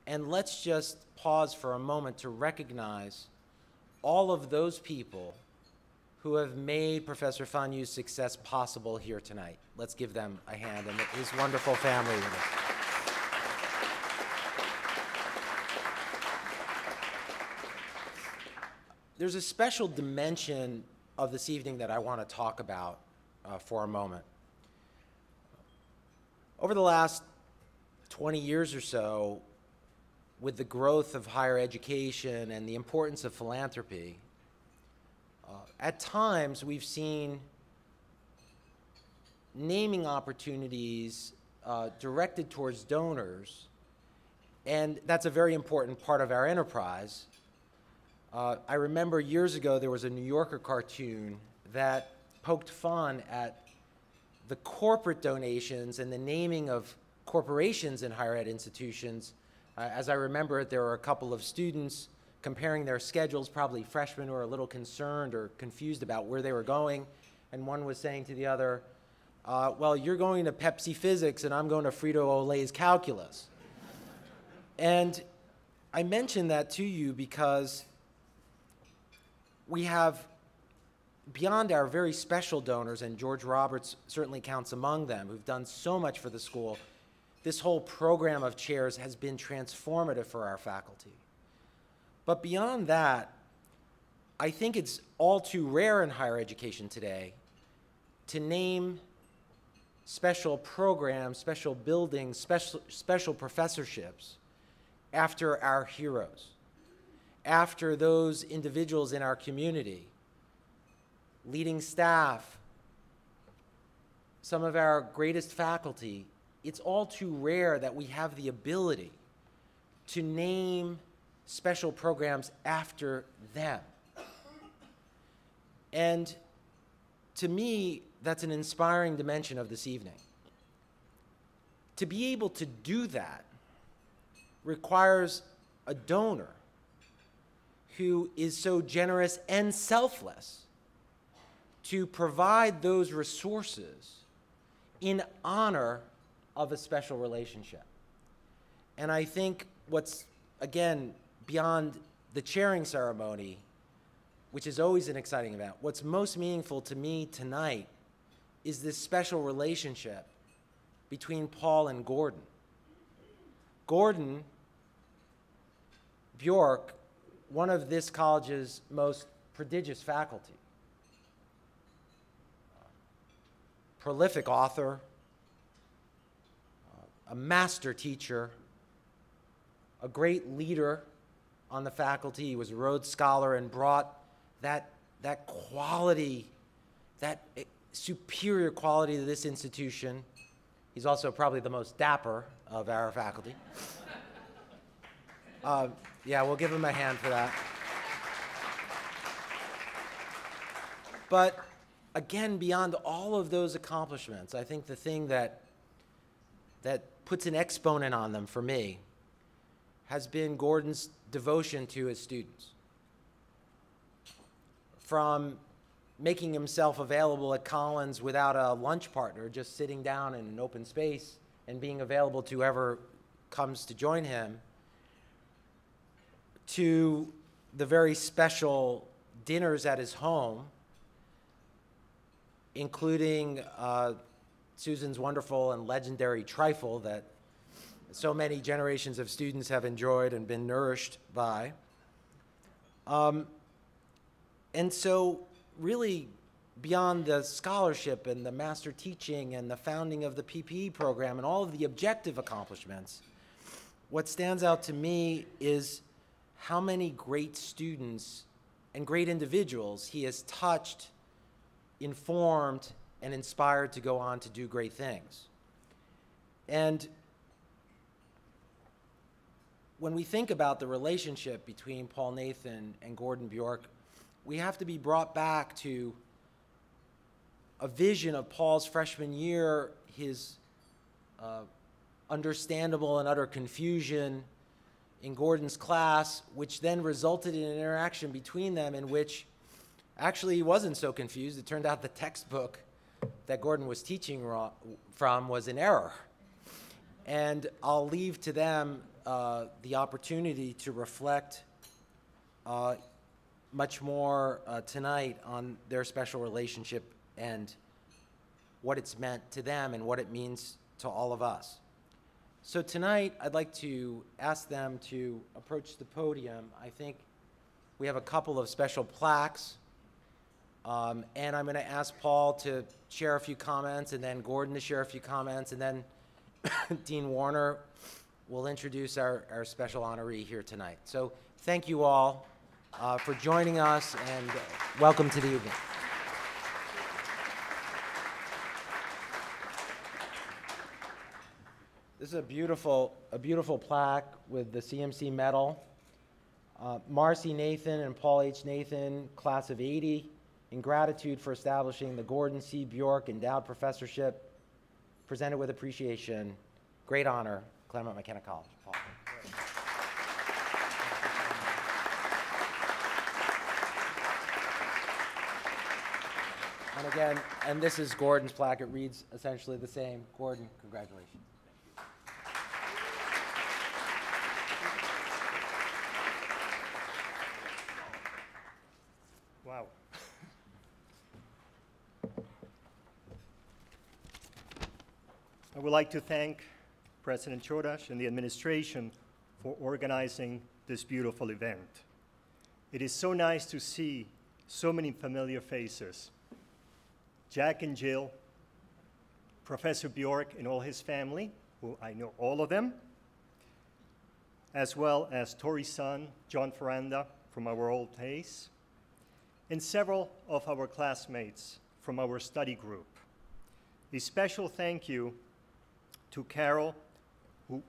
And let's just pause for a moment to recognize all of those people who have made Professor Fan Yu's success possible here tonight. Let's give them a hand and his wonderful family with us. There's a special dimension of this evening that I want to talk about for a moment. Over the last 20 years or so, with the growth of higher education and the importance of philanthropy, at times we've seen naming opportunities directed towards donors, and that's a very important part of our enterprise. I remember years ago there was a New Yorker cartoon that poked fun at the corporate donations and the naming of corporations in higher ed institutions. As I remember it, there were a couple of students comparing their schedules, probably freshmen who were a little concerned or confused about where they were going, and one was saying to the other, well, you're going to Pepsi Physics and I'm going to Frito-Olay's Calculus. And I mention that to you because we have, beyond our very special donors, and George Roberts certainly counts among them, who've done so much for the school, this whole program of chairs has been transformative for our faculty. But beyond that, I think it's all too rare in higher education today to name special programs, special buildings, special professorships after our heroes, after those individuals in our community, leading staff, some of our greatest faculty. It's all too rare that we have the ability to name special programs after them. And to me, that's an inspiring dimension of this evening. To be able to do that requires a donor who is so generous and selfless to provide those resources in honor of a special relationship. And I think what's, again, beyond the chairing ceremony, which is always an exciting event, what's most meaningful to me tonight is this special relationship between Paul and Gordon. Gordon, Bjork, one of this college's most prodigious faculty, prolific author, a master teacher, a great leader on the faculty. He was a Rhodes Scholar and brought that quality, that superior quality to this institution. He's also probably the most dapper of our faculty. Yeah, we'll give him a hand for that. But again, beyond all of those accomplishments, I think the thing that puts an exponent on them for me has been Gordon's devotion to his students. From making himself available at Collins without a lunch partner, just sitting down in an open space and being available to whoever comes to join him, to the very special dinners at his home, including Susan's wonderful and legendary trifle that so many generations of students have enjoyed and been nourished by. And so really beyond the scholarship and the master teaching and the founding of the PPE program and all of the objective accomplishments, what stands out to me is how many great students and great individuals he has touched, informed, and inspired to go on to do great things. And when we think about the relationship between Paul Nathan and Gordon Bjork, we have to be brought back to a vision of Paul's freshman year, his understandable and utter confusion in Gordon's class, which then resulted in an interaction between them in which actually he wasn't so confused. It turned out the textbook that Gordon was teaching from was in error. And I'll leave to them the opportunity to reflect much more tonight on their special relationship and what it's meant to them and what it means to all of us. So tonight, I'd like to ask them to approach the podium. I think we have a couple of special plaques. And I'm going to ask Paul to share a few comments, and then Gordon to share a few comments, and then Dean Warner will introduce our special honoree here tonight. So thank you all for joining us, and welcome to the evening. This is a beautiful plaque with the CMC medal. Marcy Nathan and Paul H. Nathan, class of '80, in gratitude for establishing the Gordon C. Bjork Endowed Professorship, presented with appreciation. Great honor, Claremont McKenna College. Paul. And again, and this is Gordon's plaque. It reads essentially the same. Gordon, congratulations. Wow. I would like to thank President Chodash and the administration for organizing this beautiful event. It is so nice to see so many familiar faces. Jack and Jill, Professor Bjork and all his family, who I know all of them, as well as Tori's son, John Ferranda, from our old days, and several of our classmates from our study group. A special thank you to Carol, who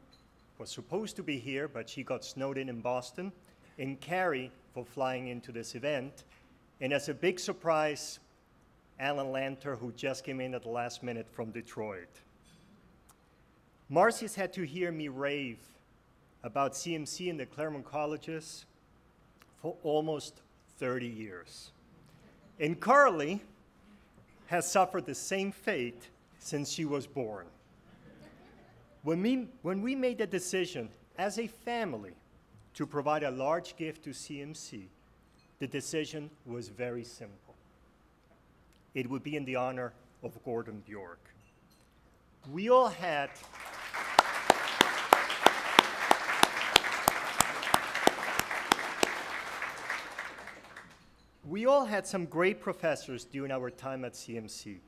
was supposed to be here, but she got snowed in Boston, and Carrie for flying into this event, and as a big surprise, Alan Lanter, who just came in at the last minute from Detroit. Marcy's had to hear me rave about CMC in the Claremont colleges for almost 30 years. And Carly has suffered the same fate since she was born. When we made the decision as a family to provide a large gift to CMC, the decision was very simple. It would be in the honor of Gordon Bjork. We all had some great professors during our time at CMC.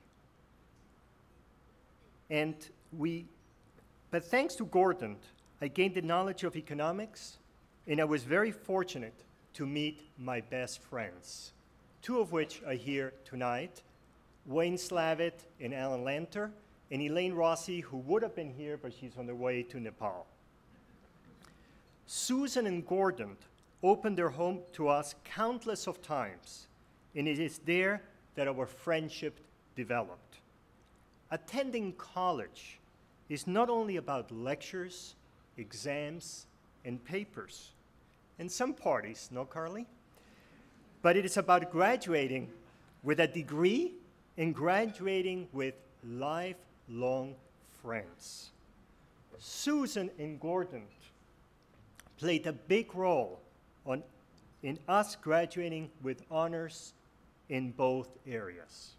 But thanks to Gordon, I gained the knowledge of economics, and I was very fortunate to meet my best friends, two of which are here tonight, Wayne Slavitt and Alan Lanter, and Elaine Rossi, who would have been here, but she's on the way to Nepal. Susan and Gordon opened their home to us countless of times, and it is there that our friendship developed. Attending college is not only about lectures, exams, and papers, and some parties, no, Carly? But it is about graduating with a degree and graduating with lifelong friends. Susan and Gordon played a big role in us graduating with honors in both areas.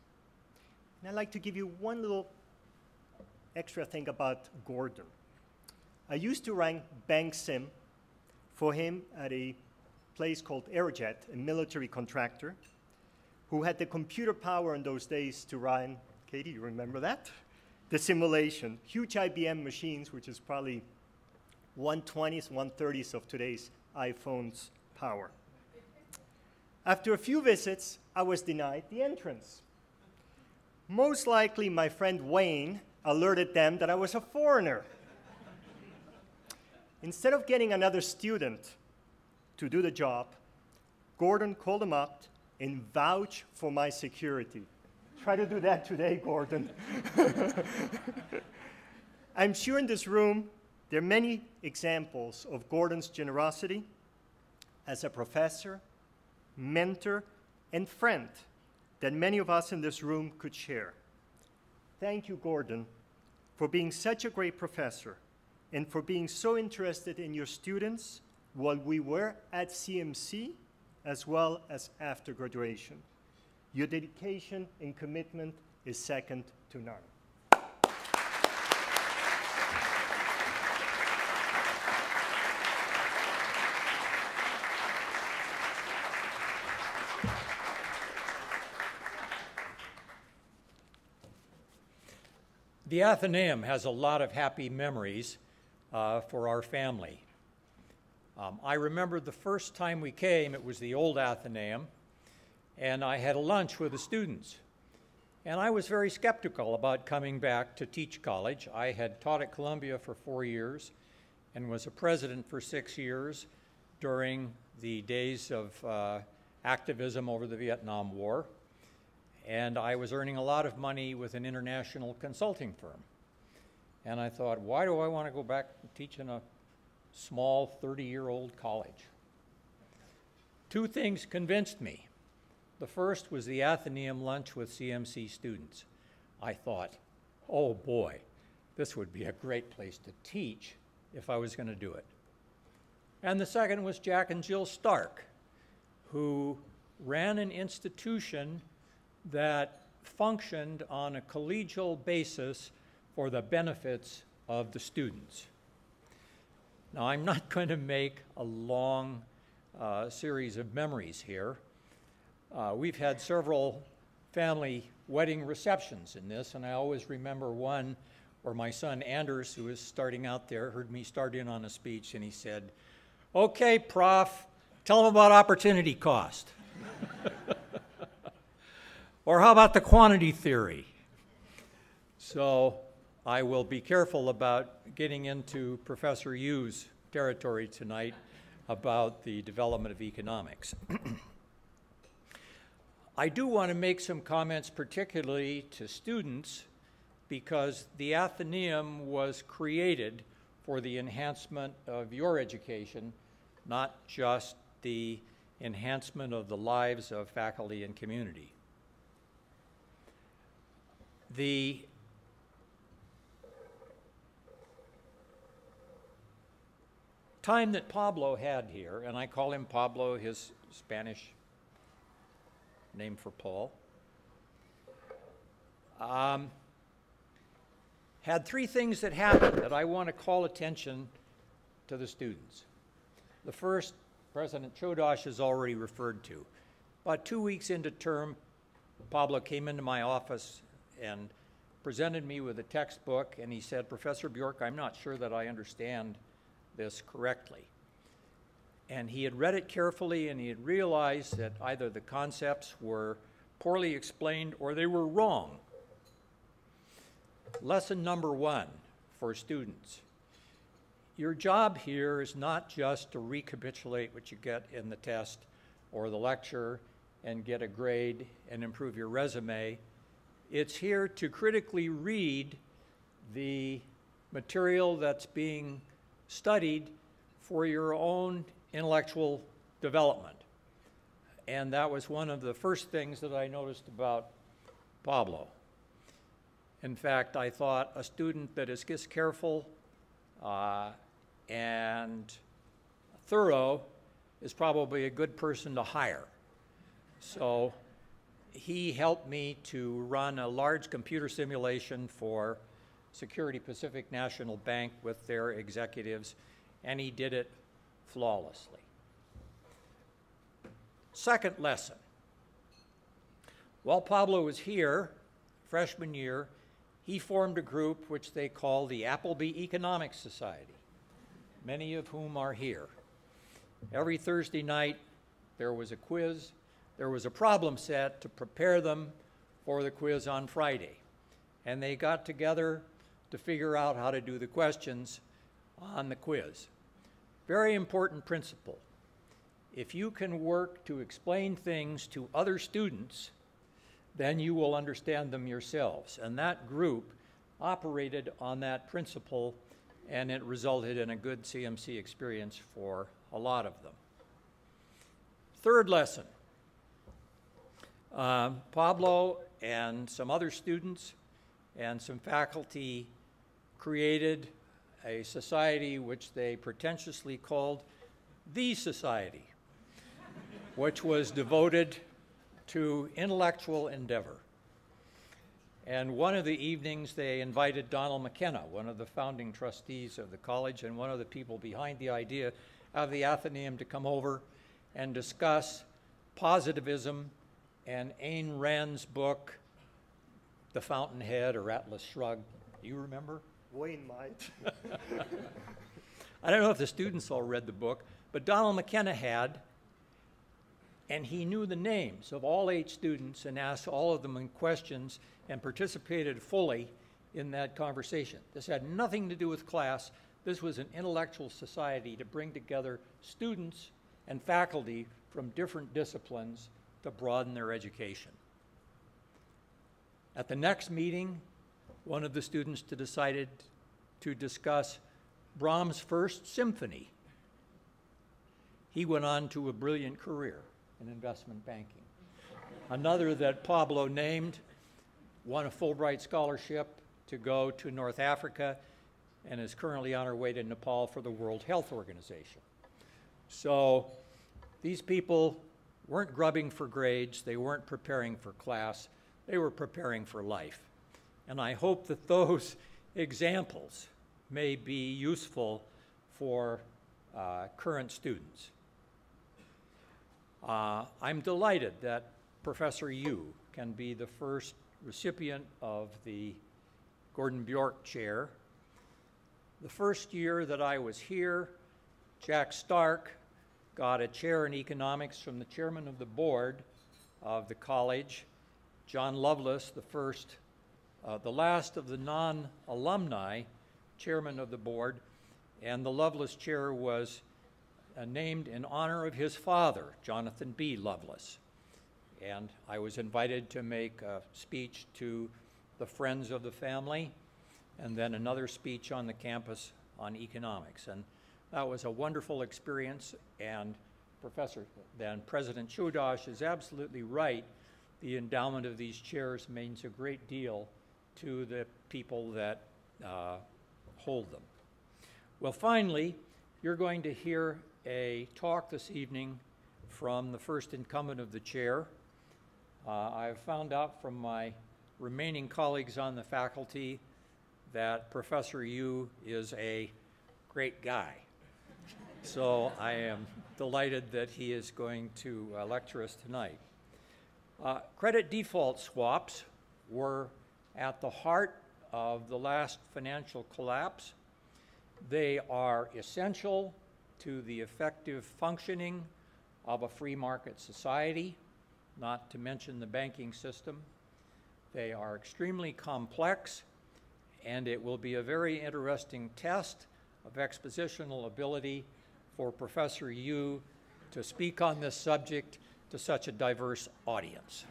And I'd like to give you one little extra thing about Gordon. I used to run bank sim for him at a place called Aerojet, a military contractor, who had the computer power in those days to run, Katie, you remember that? The simulation, huge IBM machines, which is probably 1/20th, 1/30th of today's iPhone's power. After a few visits, I was denied the entrance. Most likely, my friend Wayne alerted them that I was a foreigner. Instead of getting another student to do the job, Gordon called him up and vouched for my security. Try to do that today, Gordon. I'm sure in this room there are many examples of Gordon's generosity as a professor, mentor, and friend that many of us in this room could share. Thank you, Gordon, for being such a great professor and for being so interested in your students while we were at CMC, as well as after graduation. Your dedication and commitment is second to none. The Athenaeum has a lot of happy memories for our family. I remember the first time we came, it was the old Athenaeum, and I had a lunch with the students. And I was very skeptical about coming back to teach college. I had taught at Columbia for 4 years and was a president for 6 years during the days of activism over the Vietnam War. And I was earning a lot of money with an international consulting firm. And I thought, why do I want to go back and teach in a small 30-year-old college? 2 things convinced me. The first was the Athenaeum lunch with CMC students. I thought, oh boy, this would be a great place to teach if I was going to do it. And the second was Jack and Jill Stark, who ran an institution that functioned on a collegial basis for the benefits of the students. Now, I'm not going to make a long series of memories here. We've had several family wedding receptions in this, and I always remember one where my son Anders, who was starting out there, heard me start in on a speech, and he said, "Okay, Prof, tell them about opportunity cost." Or how about the quantity theory? So I will be careful about getting into Professor Yu's territory tonight about the development of economics. I do want to make some comments particularly to students because the Athenaeum was created for the enhancement of your education, not just the enhancement of the lives of faculty and community. The time that Pablo had here, and I call him Pablo, his Spanish name for Paul, had 3 things that happened that I want to call attention to the students. The first, President Chodosh has already referred to. About 2 weeks into term, Pablo came into my office and presented me with a textbook, and he said, "Professor Bjork, I'm not sure that I understand this correctly." And he had read it carefully, and he had realized that either the concepts were poorly explained or they were wrong. Lesson number 1 for students. Your job here is not just to recapitulate what you get in the test or the lecture and get a grade and improve your resume. It's here to critically read the material that's being studied for your own intellectual development. And that was one of the first things that I noticed about Pablo. In fact, I thought a student that is just careful and thorough is probably a good person to hire. So he helped me to run a large computer simulation for Security Pacific National Bank with their executives, and he did it flawlessly. Second lesson. While Pablo was here, freshman year, he formed a group which they call the Appleby Economics Society, many of whom are here. Every Thursday night, there was a quiz. There was a problem set to prepare them for the quiz on Friday. And they got together to figure out how to do the questions on the quiz. Very important principle. If you can work to explain things to other students, then you will understand them yourselves. And that group operated on that principle, and it resulted in a good CMC experience for a lot of them. Third lesson. Pablo and some other students and some faculty created a society which they pretentiously called the Society, which was devoted to intellectual endeavor. And one of the evenings they invited Donald McKenna, one of the founding trustees of the college and one of the people behind the idea of the Athenaeum, to come over and discuss positivism and Ayn Rand's book, The Fountainhead or Atlas Shrugged. You remember? Wayne might. I don't know if the students all read the book, but Donald McKenna had, and he knew the names of all 8 students and asked all of them questions and participated fully in that conversation. This had nothing to do with class. This was an intellectual society to bring together students and faculty from different disciplines to broaden their education. At the next meeting, one of the students decided to discuss Brahms' First Symphony. He went on to a brilliant career in investment banking. Another that Pablo named won a Fulbright scholarship to go to North Africa and is currently on her way to Nepal for the World Health Organization. So these people weren't grubbing for grades, they weren't preparing for class, they were preparing for life. And I hope that those examples may be useful for current students. I'm delighted that Professor Yu can be the first recipient of the Gordon Bjork Chair. The first year that I was here, Jack Stark got a chair in economics from the chairman of the board of the college. John Lovelace, the last of the non-alumni chairman of the board, and the Lovelace Chair was named in honor of his father, Jonathan B. Lovelace. And I was invited to make a speech to the friends of the family, and then another speech on the campus on economics. And that was a wonderful experience, and President Chodosh is absolutely right. The endowment of these chairs means a great deal to the people that hold them. Well, finally, you're going to hear a talk this evening from the first incumbent of the chair. I've found out from my remaining colleagues on the faculty that Professor Yu is a great guy. So I am delighted that he is going to lecture us tonight. Credit default swaps were at the heart of the last financial collapse. They are essential to the effective functioning of a free market society, not to mention the banking system. They are extremely complex, and it will be a very interesting test of expositional ability for Professor Yu to speak on this subject to such a diverse audience.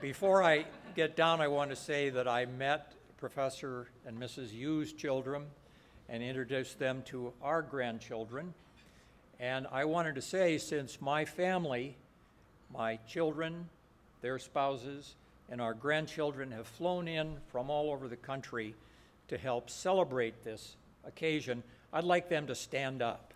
Before I get down, I want to say that I met Professor and Mrs. Yu's children and introduced them to our grandchildren. And I wanted to say, since my family, my children, their spouses, and our grandchildren have flown in from all over the country to help celebrate this occasion, I'd like them to stand up.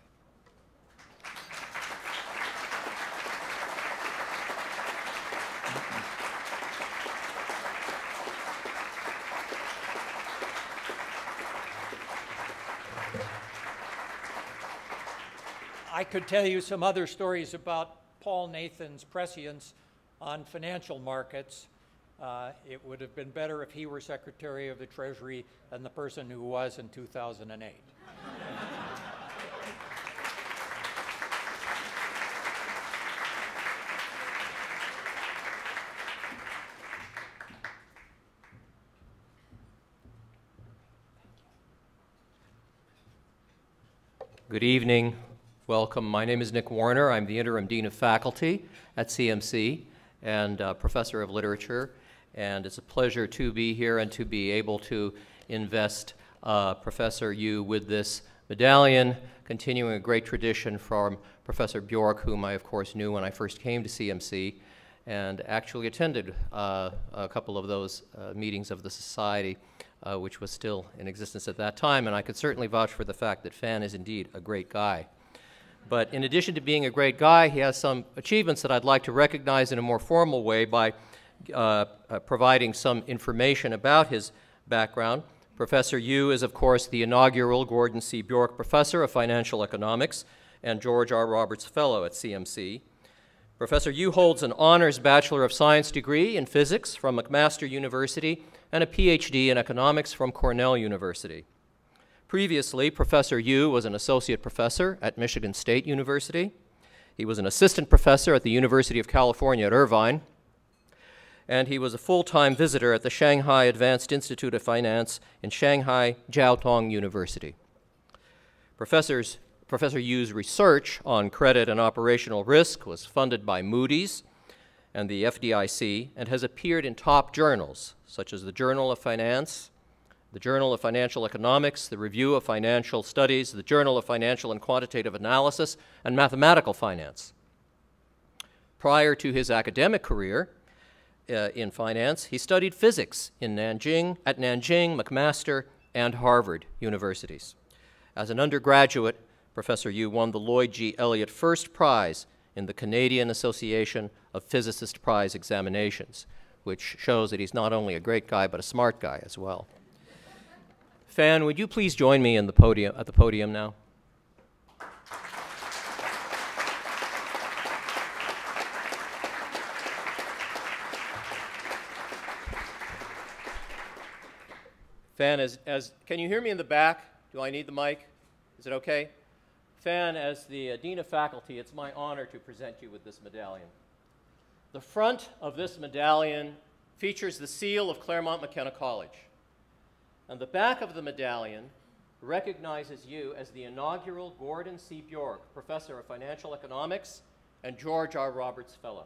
I could tell you some other stories about Paul Nathan's prescience on financial markets. It would have been better if he were Secretary of the Treasury than the person who was in 2008. Good evening. Welcome. My name is Nick Warner. I'm the Interim Dean of Faculty at CMC and Professor of Literature. And it's a pleasure to be here and to be able to invest Professor Yu with this medallion, continuing a great tradition from Professor Bjork, whom I, of course, knew when I first came to CMC. and actually attended a couple of those meetings of the society, which was still in existence at that time, and I could certainly vouch for the fact that Fan is indeed a great guy. But in addition to being a great guy, he has some achievements that I'd like to recognize in a more formal way by providing some information about his background. Professor Yu is, of course, the inaugural Gordon C. Bjork Professor of Financial Economics and George R. Roberts Fellow at CMC. Professor Yu holds an Honors Bachelor of Science degree in physics from McMaster University and a Ph.D. in economics from Cornell University. Previously, Professor Yu was an associate professor at Michigan State University. He was an assistant professor at the University of California at Irvine, and he was a full-time visitor at the Shanghai Advanced Institute of Finance in Shanghai Jiao Tong University. Professor Yu's research on credit and operational risk was funded by Moody's and the FDIC and has appeared in top journals such as the Journal of Finance, the Journal of Financial Economics, the Review of Financial Studies, the Journal of Financial and Quantitative Analysis, and Mathematical Finance. Prior to his academic career in finance, he studied physics at Nanjing, McMaster, and Harvard universities. As an undergraduate, Professor Yu won the Lloyd G. Elliott First Prize in the Canadian Association of Physicist Prize Examinations, which shows that he's not only a great guy, but a smart guy as well. Fan, would you please join me at the podium now? Fan, can you hear me in the back? Do I need the mic? Is it okay? Fan, as the Dean of Faculty, it's my honor to present you with this medallion. The front of this medallion features the seal of Claremont McKenna College. And the back of the medallion recognizes you as the inaugural Gordon C. Bjork Professor of Financial Economics and George R. Roberts Fellow.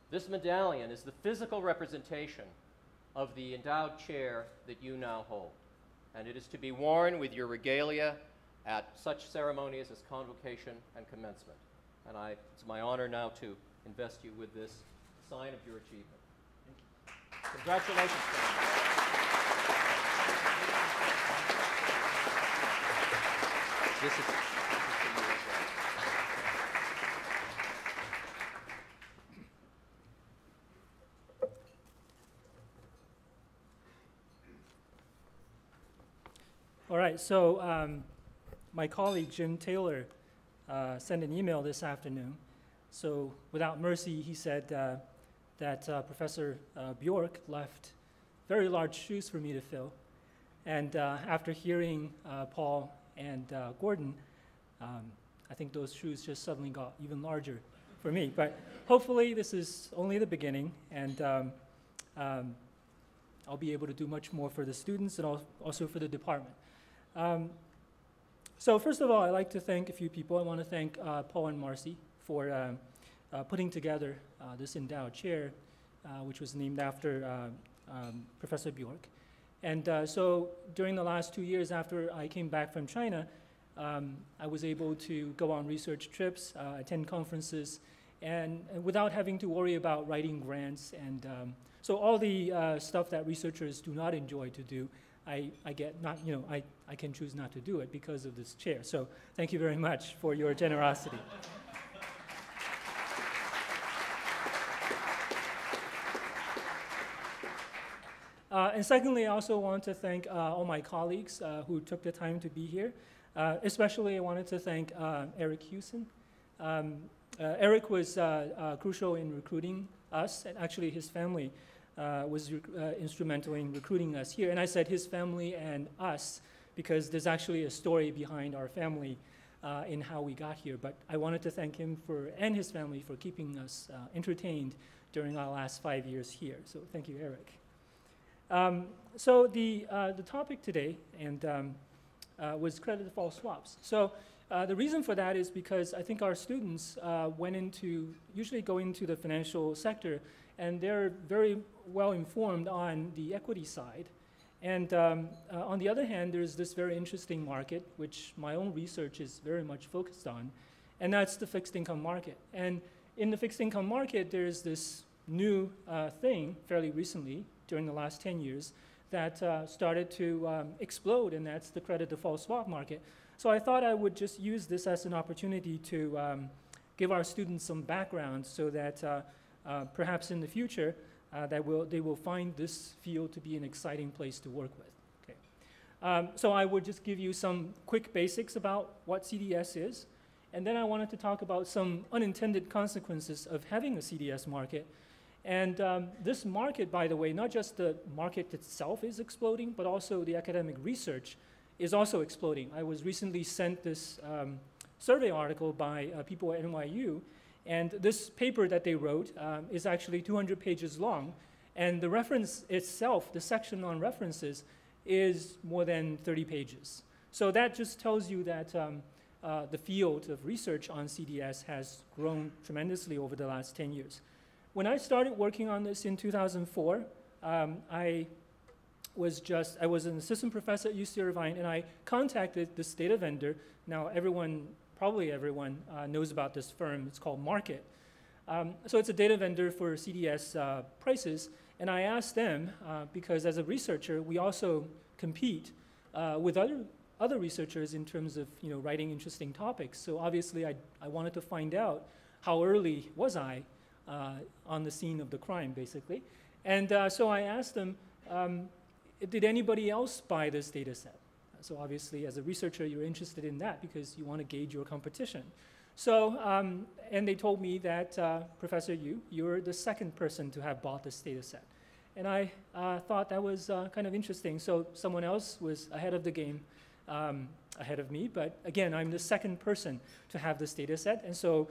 This medallion is the physical representation of the endowed chair that you now hold, and it is to be worn with your regalia at such ceremonies as convocation and commencement. And it's my honor now to invest you with this sign of your achievement. Congratulations, Frank. This is for you as well. All right, so my colleague Jim Taylor sent an email this afternoon. So without mercy, he said that Professor Bjork left very large shoes for me to fill. And after hearing Paul and Gordon, I think those shoes just suddenly got even larger for me. But hopefully this is only the beginning, and I'll be able to do much more for the students and also for the department. So first of all, I'd like to thank a few people. I want to thank Paul and Marcy for putting together this endowed chair, which was named after Professor Bjork. And so during the last 2 years after I came back from China, I was able to go on research trips, attend conferences, and without having to worry about writing grants. And so all the stuff that researchers do not enjoy to do, I can choose not to do it because of this chair. So thank you very much for your generosity. And secondly, I also want to thank all my colleagues who took the time to be here. Especially, I wanted to thank Eric Hewson. Eric was crucial in recruiting us, and actually his family was instrumental in recruiting us here. And I said his family and us because there's actually a story behind our family in how we got here. But I wanted to thank him and his family for keeping us entertained during our last 5 years here. So thank you, Eric. So the topic today was credit default swaps. So the reason for that is because I think our students usually go into the financial sector, and they're very well informed on the equity side. And on the other hand, there's this very interesting market, which my own research is very much focused on, and that's the fixed income market. And in the fixed income market, there's this new thing fairly recently, during the last 10 years, that started to explode, and that's the credit default swap market. So I thought I would just use this as an opportunity to give our students some background so that perhaps in the future they will find this field to be an exciting place to work with. Okay. So I would just give you some quick basics about what CDS is, and then I wanted to talk about some unintended consequences of having a CDS market. And this market, by the way, not just the market itself is exploding, but also the academic research is also exploding. I was recently sent this survey article by people at NYU, and this paper that they wrote is actually 200 pages long, and the reference itself, the section on references, is more than 30 pages. So that just tells you that the field of research on CDS has grown tremendously over the last 10 years. When I started working on this in 2004, I was an assistant professor at UC Irvine, and I contacted this data vendor. Now probably everyone knows about this firm. It's called Market. So it's a data vendor for CDS prices, and I asked them, because as a researcher, we also compete with other researchers in terms of writing interesting topics. So obviously I wanted to find out how early was I on the scene of the crime, basically. And so I asked them, did anybody else buy this data set? So obviously, as a researcher, you're interested in that because you want to gauge your competition. So, and they told me that, Professor Yu, you're the second person to have bought this data set. And I thought that was kind of interesting. So someone else was ahead of the game, ahead of me. But again, I'm the second person to have this data set. And so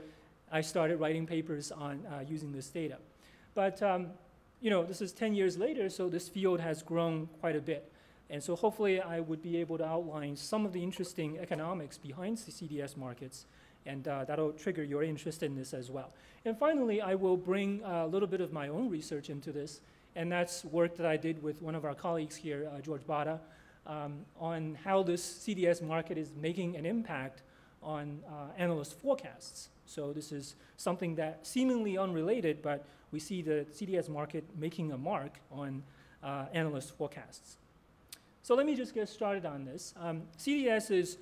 I started writing papers on using this data. But this is 10 years later, so this field has grown quite a bit. And so hopefully I would be able to outline some of the interesting economics behind the CDS markets, and that'll trigger your interest in this as well. And finally, I will bring a little bit of my own research into this, and that's work that I did with one of our colleagues here, George Bada, on how this CDS market is making an impact on analyst forecasts. So this is something that seemingly unrelated, but we see the CDS market making a mark on analyst forecasts. So let me just get started on this. CDS is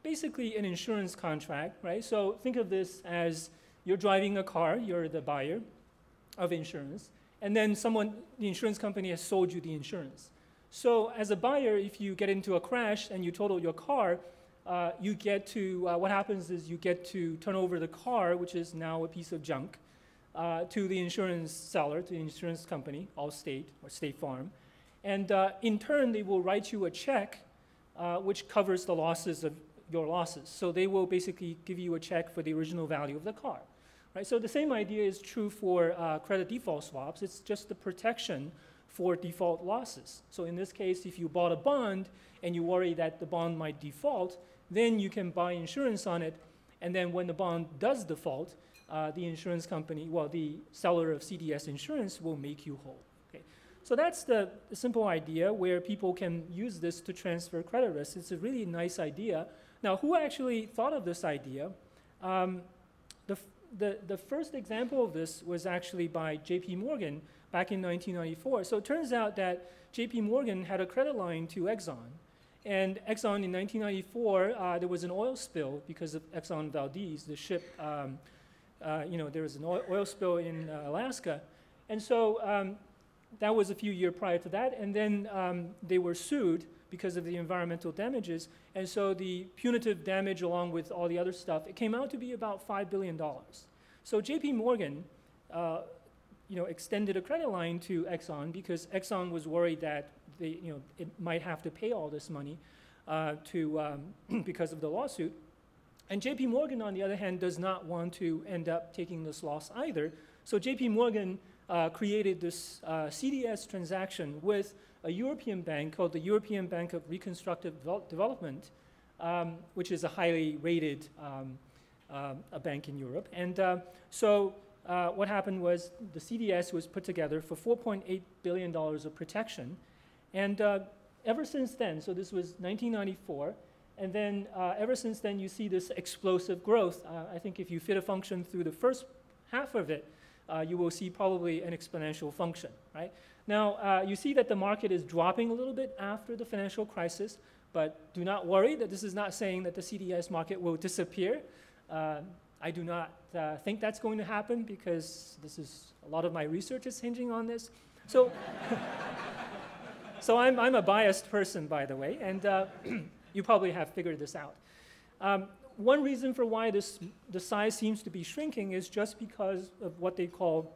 basically an insurance contract, right? So think of this as you're driving a car, you're the buyer of insurance, and then the insurance company has sold you the insurance. So as a buyer, if you get into a crash and you total your car, you get to, what happens is you get to turn over the car, which is now a piece of junk, to the insurance seller, to the insurance company, Allstate or State Farm. And in turn, they will write you a check which covers the losses of your losses. So they will basically give you a check for the original value of the car. Right? So the same idea is true for credit default swaps. It's just the protection for default losses. So in this case, if you bought a bond and you worry that the bond might default, then you can buy insurance on it. And then when the bond does default, the insurance company, well, the seller of CDS insurance will make you whole. Okay. So that's the simple idea where people can use this to transfer credit risk. It's a really nice idea. Now, who actually thought of this idea? The first example of this was actually by J.P. Morgan back in 1994. So it turns out that J.P. Morgan had a credit line to Exxon. And Exxon in 1994, there was an oil spill because of Exxon Valdez, the ship. There was an oil spill in Alaska. And so that was a few years prior to that. And then they were sued because of the environmental damages. And so the punitive damage along with all the other stuff, it came out to be about $5 billion. So J.P. Morgan extended a credit line to Exxon because Exxon was worried that it might have to pay all this money because of the lawsuit. And J.P. Morgan, on the other hand, does not want to end up taking this loss either. So J.P. Morgan created this CDS transaction with a European bank called the European Bank of Reconstructive Development, which is a highly rated a bank in Europe. And so what happened was the CDS was put together for $4.8 billion of protection. And ever since then, so this was 1994, and then ever since then you see this explosive growth. I think if you fit a function through the first half of it, you will see probably an exponential function, right? Now, you see that the market is dropping a little bit after the financial crisis, but do not worry that this is not saying that the CDS market will disappear. I do not think that's going to happen because a lot of my research is hinging on this. So, so I'm a biased person, by the way, and you probably have figured this out. One reason for why the size seems to be shrinking is just because of what they call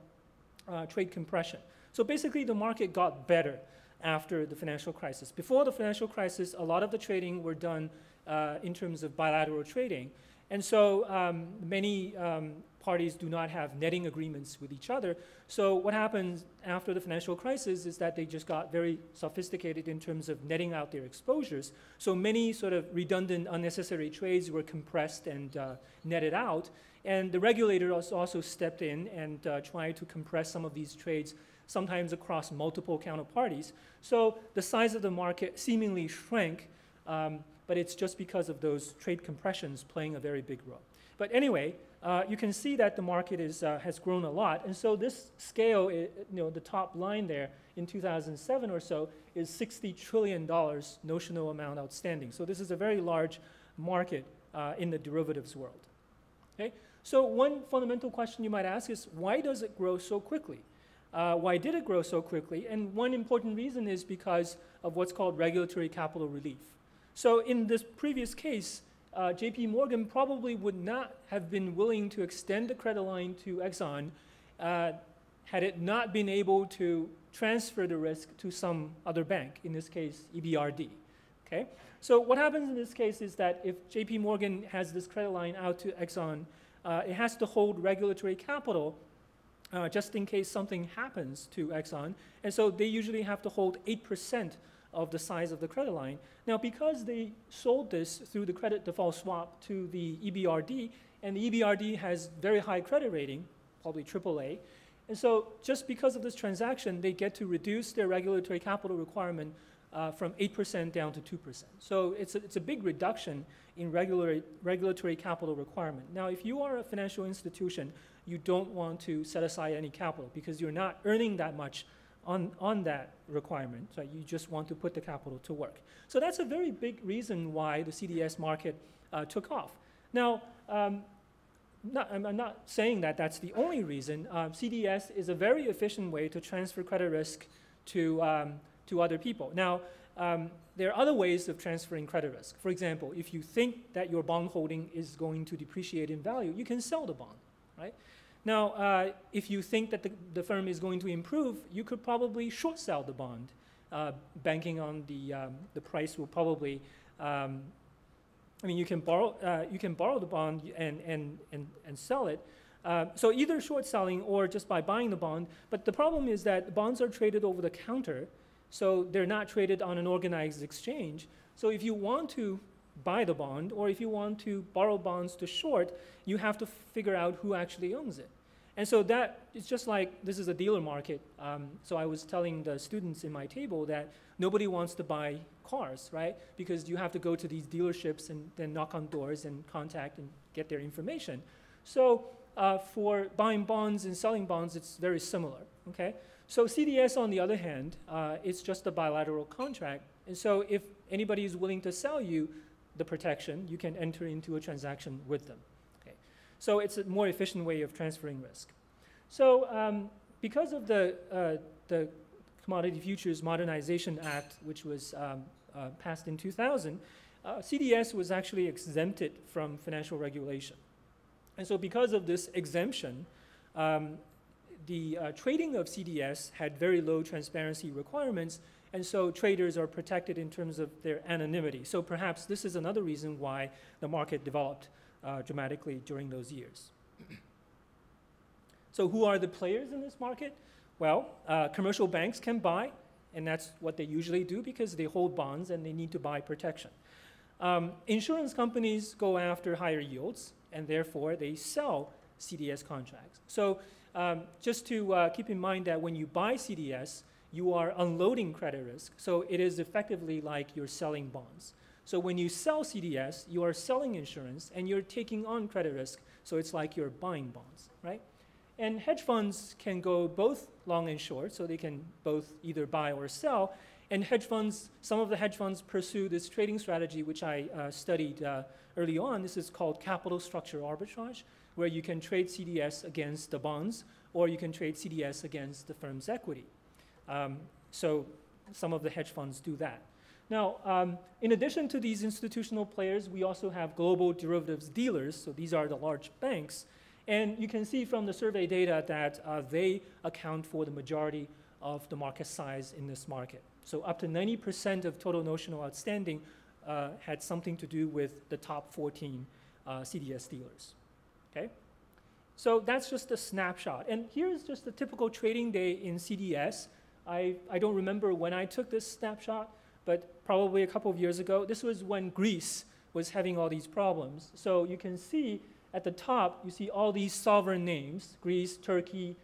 trade compression. So basically, the market got better after the financial crisis. Before the financial crisis, a lot of the trading were done in terms of bilateral trading. And so many parties do not have netting agreements with each other. So what happens after the financial crisis is that they just got very sophisticated in terms of netting out their exposures. So many sort of redundant, unnecessary trades were compressed and netted out. And the regulator also stepped in and tried to compress some of these trades, sometimes across multiple counterparties. So the size of the market seemingly shrank, but it's just because of those trade compressions playing a very big role. But anyway, you can see that the market has grown a lot. And so this scale, the top line there in 2007 or so is $60 trillion notional amount outstanding. So this is a very large market in the derivatives world. Okay? So one fundamental question you might ask is, why does it grow so quickly? Why did it grow so quickly? And one important reason is because of what's called regulatory capital relief. So in this previous case, JP Morgan probably would not have been willing to extend the credit line to Exxon had it not been able to transfer the risk to some other bank, in this case, EBRD. Okay? So what happens in this case is that if JP Morgan has this credit line out to Exxon, it has to hold regulatory capital just in case something happens to Exxon. And so they usually have to hold 8% of the size of the credit line. Now, because they sold this through the credit default swap to the EBRD, and the EBRD has very high credit rating, probably AAA, and so just because of this transaction, they get to reduce their regulatory capital requirement from 8% down to 2%. So it's a big reduction in regulatory capital requirement. Now, if you are a financial institution, you don't want to set aside any capital because you're not earning that much on that requirement. So you just want to put the capital to work. So that's a very big reason why the CDS market took off. Now, I'm not saying that that's the only reason. CDS is a very efficient way to transfer credit risk to other people. Now, there are other ways of transferring credit risk. For example, if you think that your bond holding is going to depreciate in value, you can sell the bond, right? Now, if you think that the firm is going to improve, you could probably short sell the bond, banking on the price will probably. I mean, you can borrow the bond and sell it. So either short selling or just by buying the bond. But the problem is that bonds are traded over the counter, so they're not traded on an organized exchange. So if you want to buy the bond, or if you want to borrow bonds to short, you have to figure out who actually owns it. And so that, it's just like, this is a dealer market. So I was telling the students in my table that nobody wants to buy cars, right? Because you have to go to these dealerships and then knock on doors and contact and get their information. So for buying bonds and selling bonds, it's very similar, okay? So CDS, on the other hand, it's just a bilateral contract. And so if anybody is willing to sell you the protection, you can enter into a transaction with them. Okay. So it's a more efficient way of transferring risk. So because of the Commodity Futures Modernization Act, which was passed in 2000, CDS was actually exempted from financial regulation. And so because of this exemption, the trading of CDS had very low transparency requirements, and so traders are protected in terms of their anonymity. So perhaps this is another reason why the market developed dramatically during those years. So who are the players in this market? Well, commercial banks can buy, and that's what they usually do because they hold bonds and they need to buy protection. Insurance companies go after higher yields, and therefore they sell CDS contracts. So just to keep in mind that when you buy CDS, you are unloading credit risk. So it is effectively like you're selling bonds. So when you sell CDS, you are selling insurance and you're taking on credit risk. So it's like you're buying bonds, right? And hedge funds can go both long and short, so they can both either buy or sell. And hedge funds, some of the hedge funds pursue this trading strategy, which I studied early on. This is called capital structure arbitrage, where you can trade CDS against the bonds, or you can trade CDS against the firm's equity. So some of the hedge funds do that. Now, in addition to these institutional players, we also have global derivatives dealers. So these are the large banks. And you can see from the survey data that they account for the majority of the market size in this market. So up to 90% of total notional outstanding had something to do with the top 14 CDS dealers. Okay? So that's just a snapshot. And here's just a typical trading day in CDS. I don't remember when I took this snapshot, but probably a couple of years ago. This was when Greece was having all these problems. So you can see at the top, you see all these sovereign names, Greece, Turkey,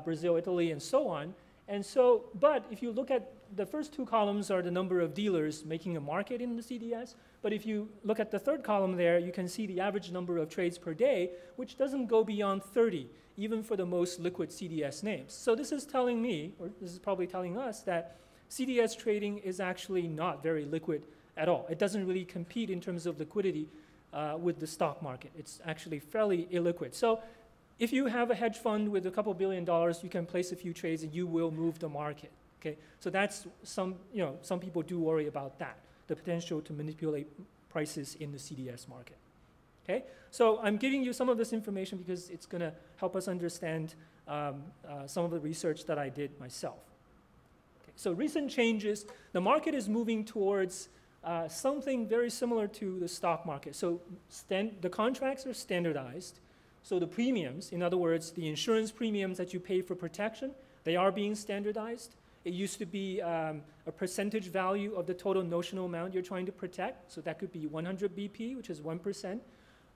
Brazil, Italy, and so on. And so, but if you look at the first two columns are the number of dealers making a market in the CDS. But if you look at the third column there, you can see the average number of trades per day, which doesn't go beyond 30, even for the most liquid CDS names. So this is telling me, or this is probably telling us, that CDS trading is actually not very liquid at all. It doesn't really compete in terms of liquidity with the stock market. It's actually fairly illiquid. So if you have a hedge fund with a couple $1 billion, you can place a few trades and you will move the market. Okay? So that's some people do worry about that, the potential to manipulate prices in the CDS market. Okay? So I'm giving you some of this information because it's going to help us understand some of the research that I did myself. Okay. So recent changes, the market is moving towards something very similar to the stock market. So the contracts are standardized. So the premiums, in other words, the insurance premiums that you pay for protection, they are being standardized. It used to be a percentage value of the total notional amount you're trying to protect. So that could be 100 BP, which is 1%,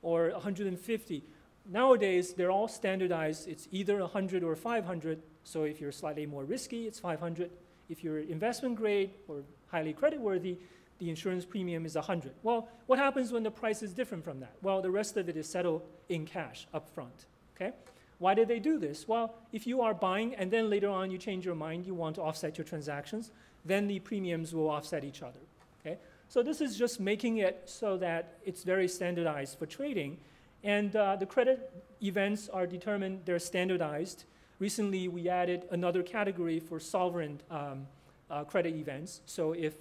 or 150. Nowadays, they're all standardized. It's either 100 or 500. So if you're slightly more risky, it's 500. If you're investment grade or highly creditworthy, the insurance premium is 100. Well, what happens when the price is different from that? Well, the rest of it is settled in cash up front. Okay? Why did they do this? Well, if you are buying and then later on you change your mind, you want to offset your transactions, then the premiums will offset each other. Okay? So this is just making it so that it's very standardized for trading. And the credit events are determined, they're standardized. Recently, we added another category for sovereign credit events. So if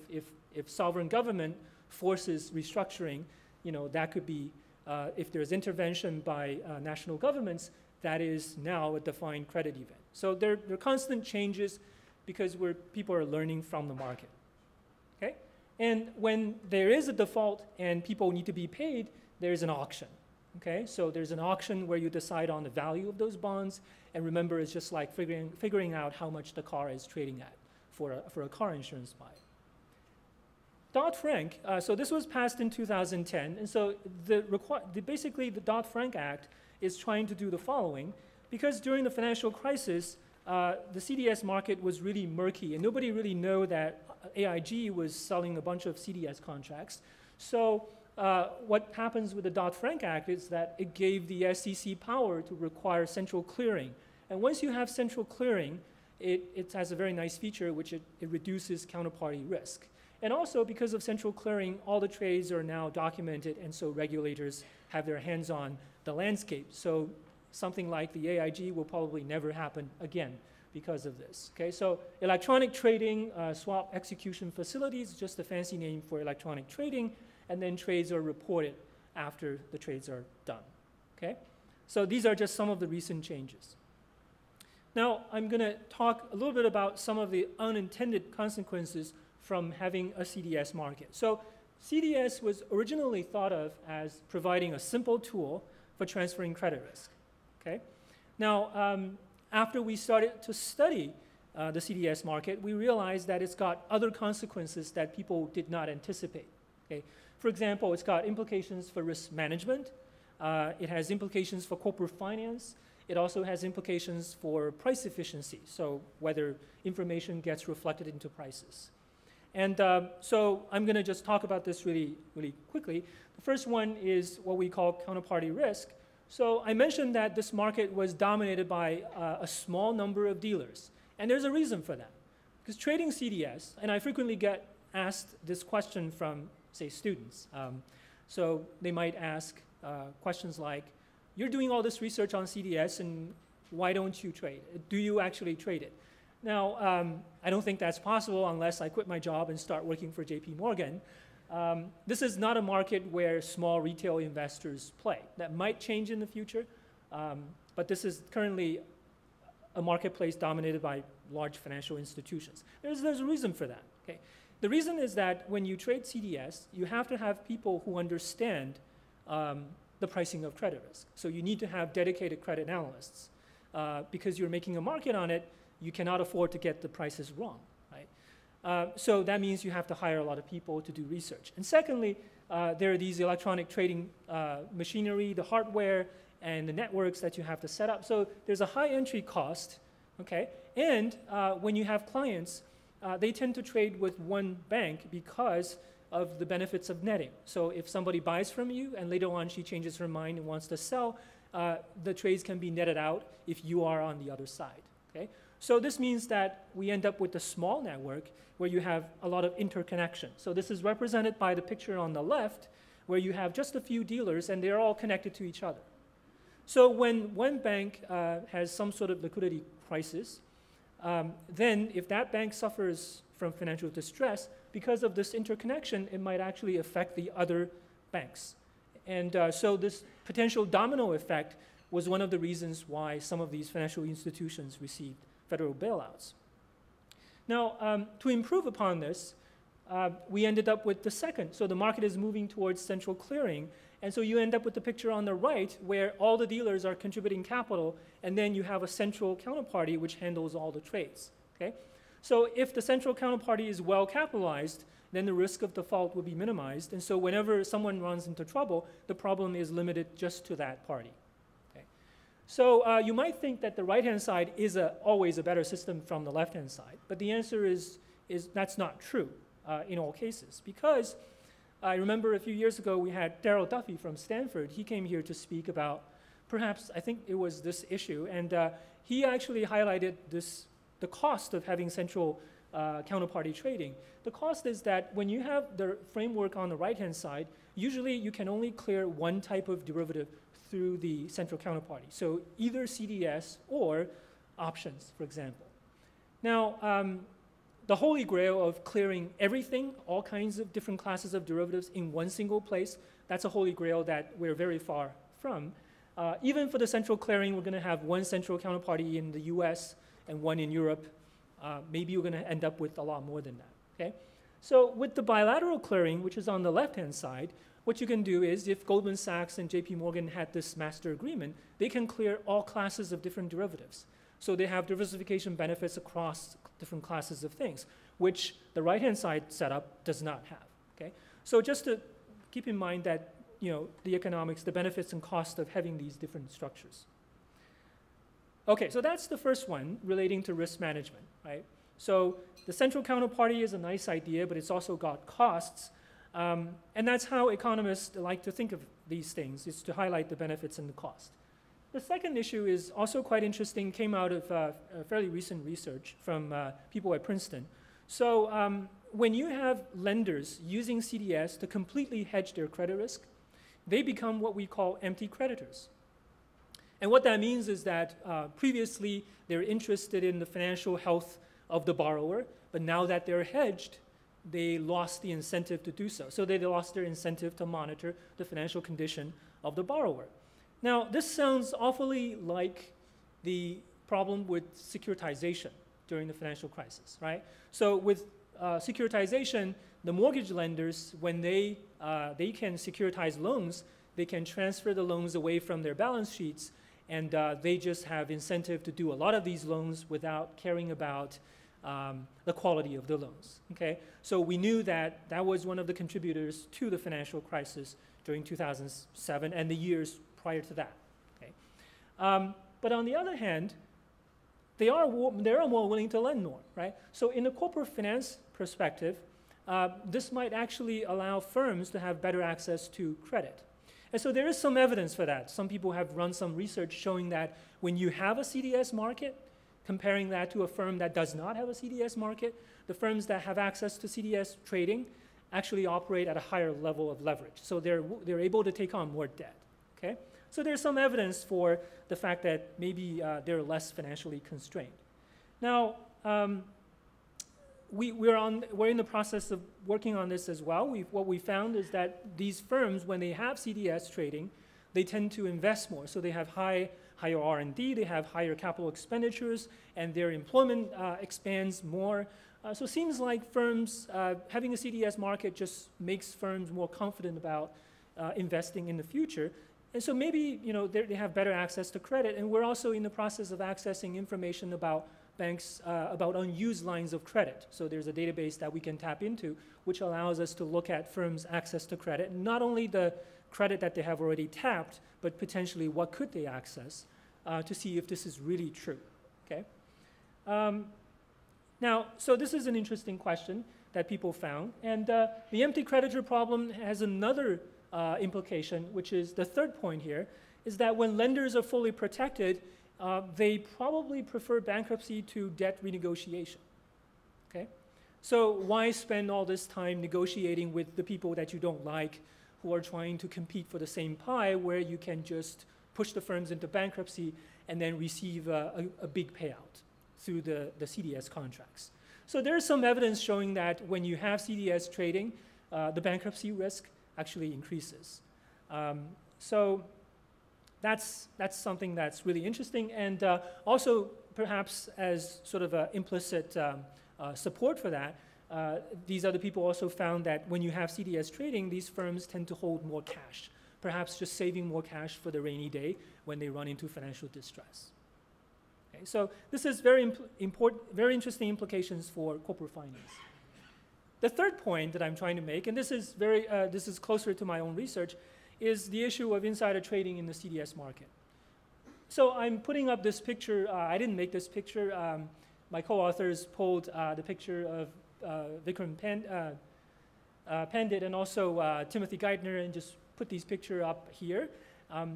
sovereign government forces restructuring, that could be, if there's intervention by national governments, that is now a defined credit event. So there are constant changes because people are learning from the market. Okay? And when there is a default and people need to be paid, there's an auction. Okay? So there's an auction where you decide on the value of those bonds. And remember, it's just like figuring out how much the car is trading at for a car insurance buy. DoddFrank, so this was passed in 2010. And so basically the DoddFrank Act is trying to do the following. Because during the financial crisis, the CDS market was really murky, and nobody really knew that AIG was selling a bunch of CDS contracts. So what happens with the Dodd-Frank Act is that it gave the SEC power to require central clearing. And once you have central clearing, it has a very nice feature, which it reduces counterparty risk. And also, because of central clearing, all the trades are now documented, and so regulators have their hands on the landscape. So something like the AIG will probably never happen again because of this. Okay, so electronic trading, swap execution facilities, just a fancy name for electronic trading, and then trades are reported after the trades are done. Okay, so these are just some of the recent changes. Now, I'm going to talk a little bit about some of the unintended consequences from having a CDS market. So CDS was originally thought of as providing a simple tool for transferring credit risk. Okay? Now, after we started to study the CDS market, we realized that it's got other consequences that people did not anticipate. Okay? For example, it's got implications for risk management. It has implications for corporate finance. It also has implications for price efficiency, so whether information gets reflected into prices. And so I'm going to just talk about this really, really quickly. The first one is what we call counterparty risk. So I mentioned that this market was dominated by a small number of dealers. And there's a reason for that. Because trading CDS, and I frequently get asked this question from, say, students. So they might ask questions like, you're doing all this research on CDS, and why don't you trade? Do you actually trade it? Now, I don't think that's possible unless I quit my job and start working for JP Morgan. This is not a market where small retail investors play. That might change in the future, but this is currently a marketplace dominated by large financial institutions. There's a reason for that. Okay? The reason is that when you trade CDS, you have to have people who understand the pricing of credit risk. So you need to have dedicated credit analysts. Because you're making a market on it, you cannot afford to get the prices wrong. Right? So that means you have to hire a lot of people to do research. And secondly, there are these electronic trading machinery, the hardware, and the networks that you have to set up. So there's a high entry cost, okay? And when you have clients, they tend to trade with one bank because of the benefits of netting. So if somebody buys from you and later on she changes her mind and wants to sell, the trades can be netted out if you are on the other side, okay? So this means that we end up with a small network where you have a lot of interconnection. So this is represented by the picture on the left, where you have just a few dealers and they're all connected to each other. So when one bank has some sort of liquidity crisis, then if that bank suffers from financial distress, because of this interconnection, it might actually affect the other banks. And so this potential domino effect was one of the reasons why some of these financial institutions received federal bailouts. Now, to improve upon this, we ended up with the second. So the market is moving towards central clearing. And so you end up with the picture on the right where all the dealers are contributing capital, and then you have a central counterparty which handles all the trades. Okay? So if the central counterparty is well capitalized, then the risk of default will be minimized. And so whenever someone runs into trouble, the problem is limited just to that party. Okay? So you might think that the right-hand side is always a better system from the left-hand side. But the answer is that's not true in all cases. Because I remember a few years ago we had Darryl Duffy from Stanford. He came here to speak about perhaps, I think it was this issue. And he actually highlighted the cost of having central counterparty trading. The cost is that when you have the framework on the right-hand side, usually you can only clear one type of derivative through the central counterparty. So either CDS or options, for example. Now, the holy grail of clearing everything, all kinds of different classes of derivatives in one single place, that's a holy grail that we're very far from. Even for the central clearing, we're going to have one central counterparty in the US and one in Europe. Maybe you're going to end up with a lot more than that. Okay? So with the bilateral clearing, which is on the left-hand side, what you can do is if Goldman Sachs and JP Morgan had this master agreement, they can clear all classes of different derivatives. So they have diversification benefits across different classes of things, which the right-hand side setup does not have. Okay? So just to keep in mind that the economics, the benefits and cost of having these different structures. Okay, so that's the first one relating to risk management, right? So the central counterparty is a nice idea, but it's also got costs. And that's how economists like to think of these things, is to highlight the benefits and the cost. The second issue is also quite interesting, came out of fairly recent research from people at Princeton. So when you have lenders using CDS to completely hedge their credit risk, they become what we call empty creditors. And what that means is that previously they're interested in the financial health of the borrower, but now that they're hedged, they lost the incentive to do so. So they lost their incentive to monitor the financial condition of the borrower. Now, this sounds awfully like the problem with securitization during the financial crisis, right? So with securitization, the mortgage lenders, when they can securitize loans, they can transfer the loans away from their balance sheets, and they just have incentive to do a lot of these loans without caring about the quality of the loans, okay? So we knew that that was one of the contributors to the financial crisis during 2007 and the years prior to that, okay? But on the other hand, they are more willing to lend more, right? So in a corporate finance perspective, this might actually allow firms to have better access to credit. And so there is some evidence for that. Some people have run some research showing that when you have a CDS market, comparing that to a firm that does not have a CDS market, the firms that have access to CDS trading actually operate at a higher level of leverage. So they're able to take on more debt, okay? So there's some evidence for the fact that maybe they're less financially constrained. Now, we're in the process of working on this as well. What we found is that these firms, when they have CDS trading, they tend to invest more. So they have higher R&D, they have higher capital expenditures, and their employment expands more. So it seems like firms, having a CDS market just makes firms more confident about investing in the future. And so maybe they have better access to credit. And we're also in the process of accessing information about banks, about unused lines of credit. So there's a database that we can tap into, which allows us to look at firms' access to credit, not only the credit that they have already tapped, but potentially what could they access to see if this is really true, okay? Now, so this is an interesting question that people found. And the empty creditor problem has another implication, which is the third point here, is that when lenders are fully protected, they probably prefer bankruptcy to debt renegotiation, okay? So why spend all this time negotiating with the people that you don't like, who are trying to compete for the same pie, where you can just push the firms into bankruptcy and then receive a big payout through the CDS contracts? So there's some evidence showing that when you have CDS trading, the bankruptcy risk actually increases. So that's something that's really interesting. And also, perhaps as sort of an implicit support for that, these other people also found that when you have CDS trading, these firms tend to hold more cash, perhaps just saving more cash for the rainy day when they run into financial distress. Okay, so this is very interesting implications for corporate finance. The third point that I'm trying to make, and this is closer to my own research, is the issue of insider trading in the CDS market. So I'm putting up this picture. I didn't make this picture. My co-authors pulled the picture of Vikram Pandit and also Timothy Geithner, and just put these pictures up here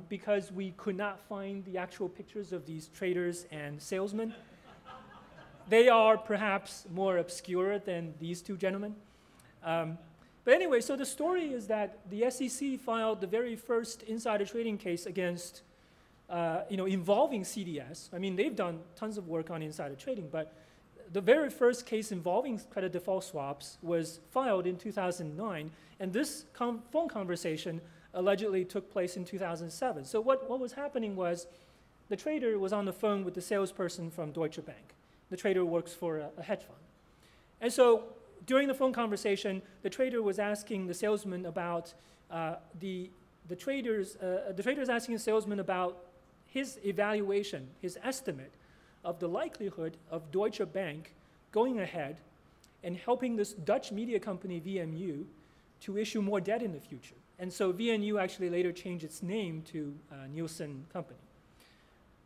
because we could not find the actual pictures of these traders and salesmen. They are perhaps more obscure than these two gentlemen. But anyway, so the story is that the SEC filed the very first insider trading case against, involving CDS. I mean, they've done tons of work on insider trading, but the very first case involving credit default swaps was filed in 2009, and this phone conversation allegedly took place in 2007. So what was happening was the trader was on the phone with the salesperson from Deutsche Bank. The trader works for a hedge fund. And so during the phone conversation, the trader was asking the salesman about the trader's asking the salesman about his evaluation, his estimate of the likelihood of Deutsche Bank going ahead and helping this Dutch media company, VMU, to issue more debt in the future. And so VMU actually later changed its name to Nielsen Company.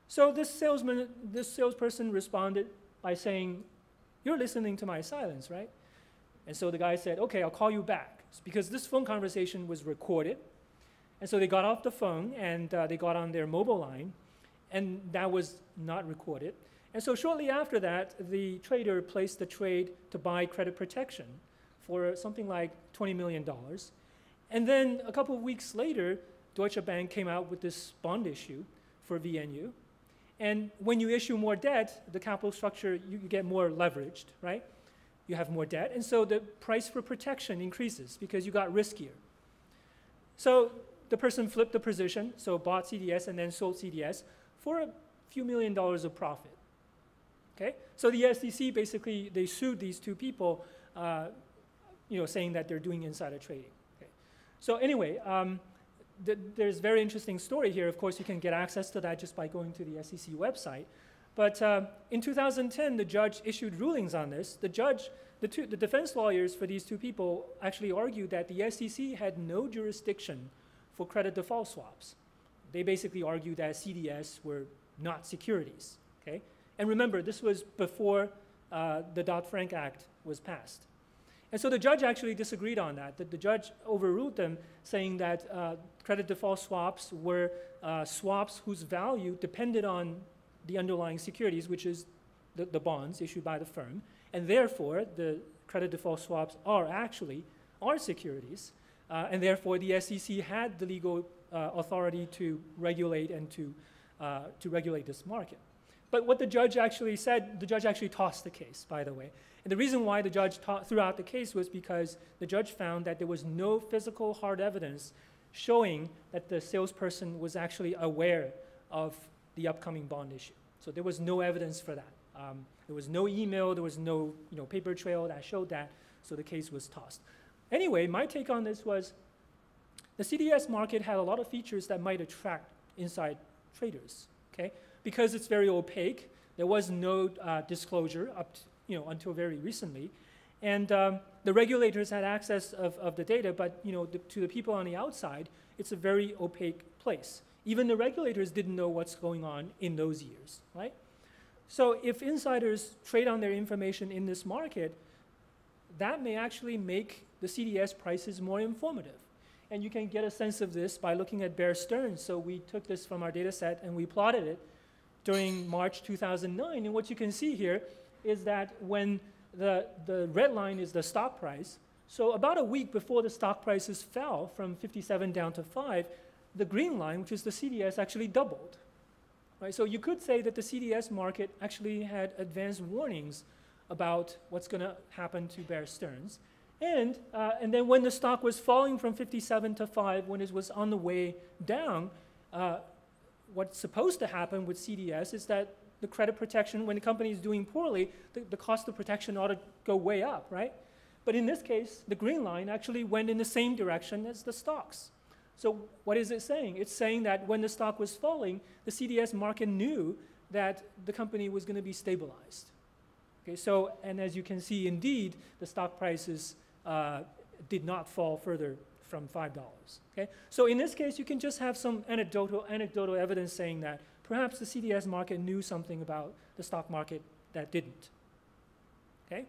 So this salesperson responded by saying, "You're listening to my silence, right?" And so the guy said, "Okay, I'll call you back," because this phone conversation was recorded. And so they got off the phone and they got on their mobile line, and that was not recorded. And so shortly after that, the trader placed the trade to buy credit protection for something like $20 million. And then a couple of weeks later, Deutsche Bank came out with this bond issue for VNU. And when you issue more debt, the capital structure, you get more leveraged, right? You have more debt, and so the price for protection increases because you got riskier. So the person flipped the position, so bought CDS and then sold CDS for a few $1 million of profit. Okay? So the SEC basically, they sued these two people, saying that they're doing insider trading. Okay? So anyway, there's a very interesting story here. Of course, you can get access to that just by going to the SEC website. But in 2010, the judge issued rulings on this. The defense lawyers for these two people actually argued that the SEC had no jurisdiction for credit default swaps. They basically argued that CDS were not securities. Okay? And remember, this was before the DoddFrank Act was passed. And so the judge actually disagreed on that. The judge overruled them, saying that credit default swaps were swaps whose value depended on the underlying securities, which is the bonds issued by the firm. And therefore, the credit default swaps are actually securities. And therefore, the SEC had the legal authority to regulate and to regulate this market. But what the judge actually said, the judge actually tossed the case, by the way. And the reason why the judge threw out the case was because the judge found that there was no physical hard evidence showing that the salesperson was actually aware of the upcoming bond issue. So there was no evidence for that. There was no email, there was no paper trail that showed that, so the case was tossed. Anyway, my take on this was the CDS market had a lot of features that might attract inside traders, okay? Because it's very opaque, there was no disclosure up to, until very recently. And the regulators had access of the data, but to the people on the outside, it's a very opaque place. Even the regulators didn't know what's going on in those years, right? So if insiders trade on their information in this market, that may actually make the CDS prices more informative. And you can get a sense of this by looking at Bear Stearns. So we took this from our data set and we plotted it during March 2009. And what you can see here is that when the red line is the stock price, so about a week before the stock prices fell from 57 down to 5, the green line, which is the CDS, actually doubled. Right? So you could say that the CDS market actually had advanced warnings about what's going to happen to Bear Stearns. And then when the stock was falling from 57 to 5, when it was on the way down, what's supposed to happen with CDS is that the credit protection, when the company is doing poorly, the cost of protection ought to go way up, right? But in this case, the green line actually went in the same direction as the stocks. So what is it saying? It's saying that when the stock was falling, the CDS market knew that the company was going to be stabilized. Okay, so, and as you can see, indeed, the stock prices did not fall further from $5. Okay? So in this case, you can just have some anecdotal evidence saying that perhaps the CDS market knew something about the stock market that didn't. Okay?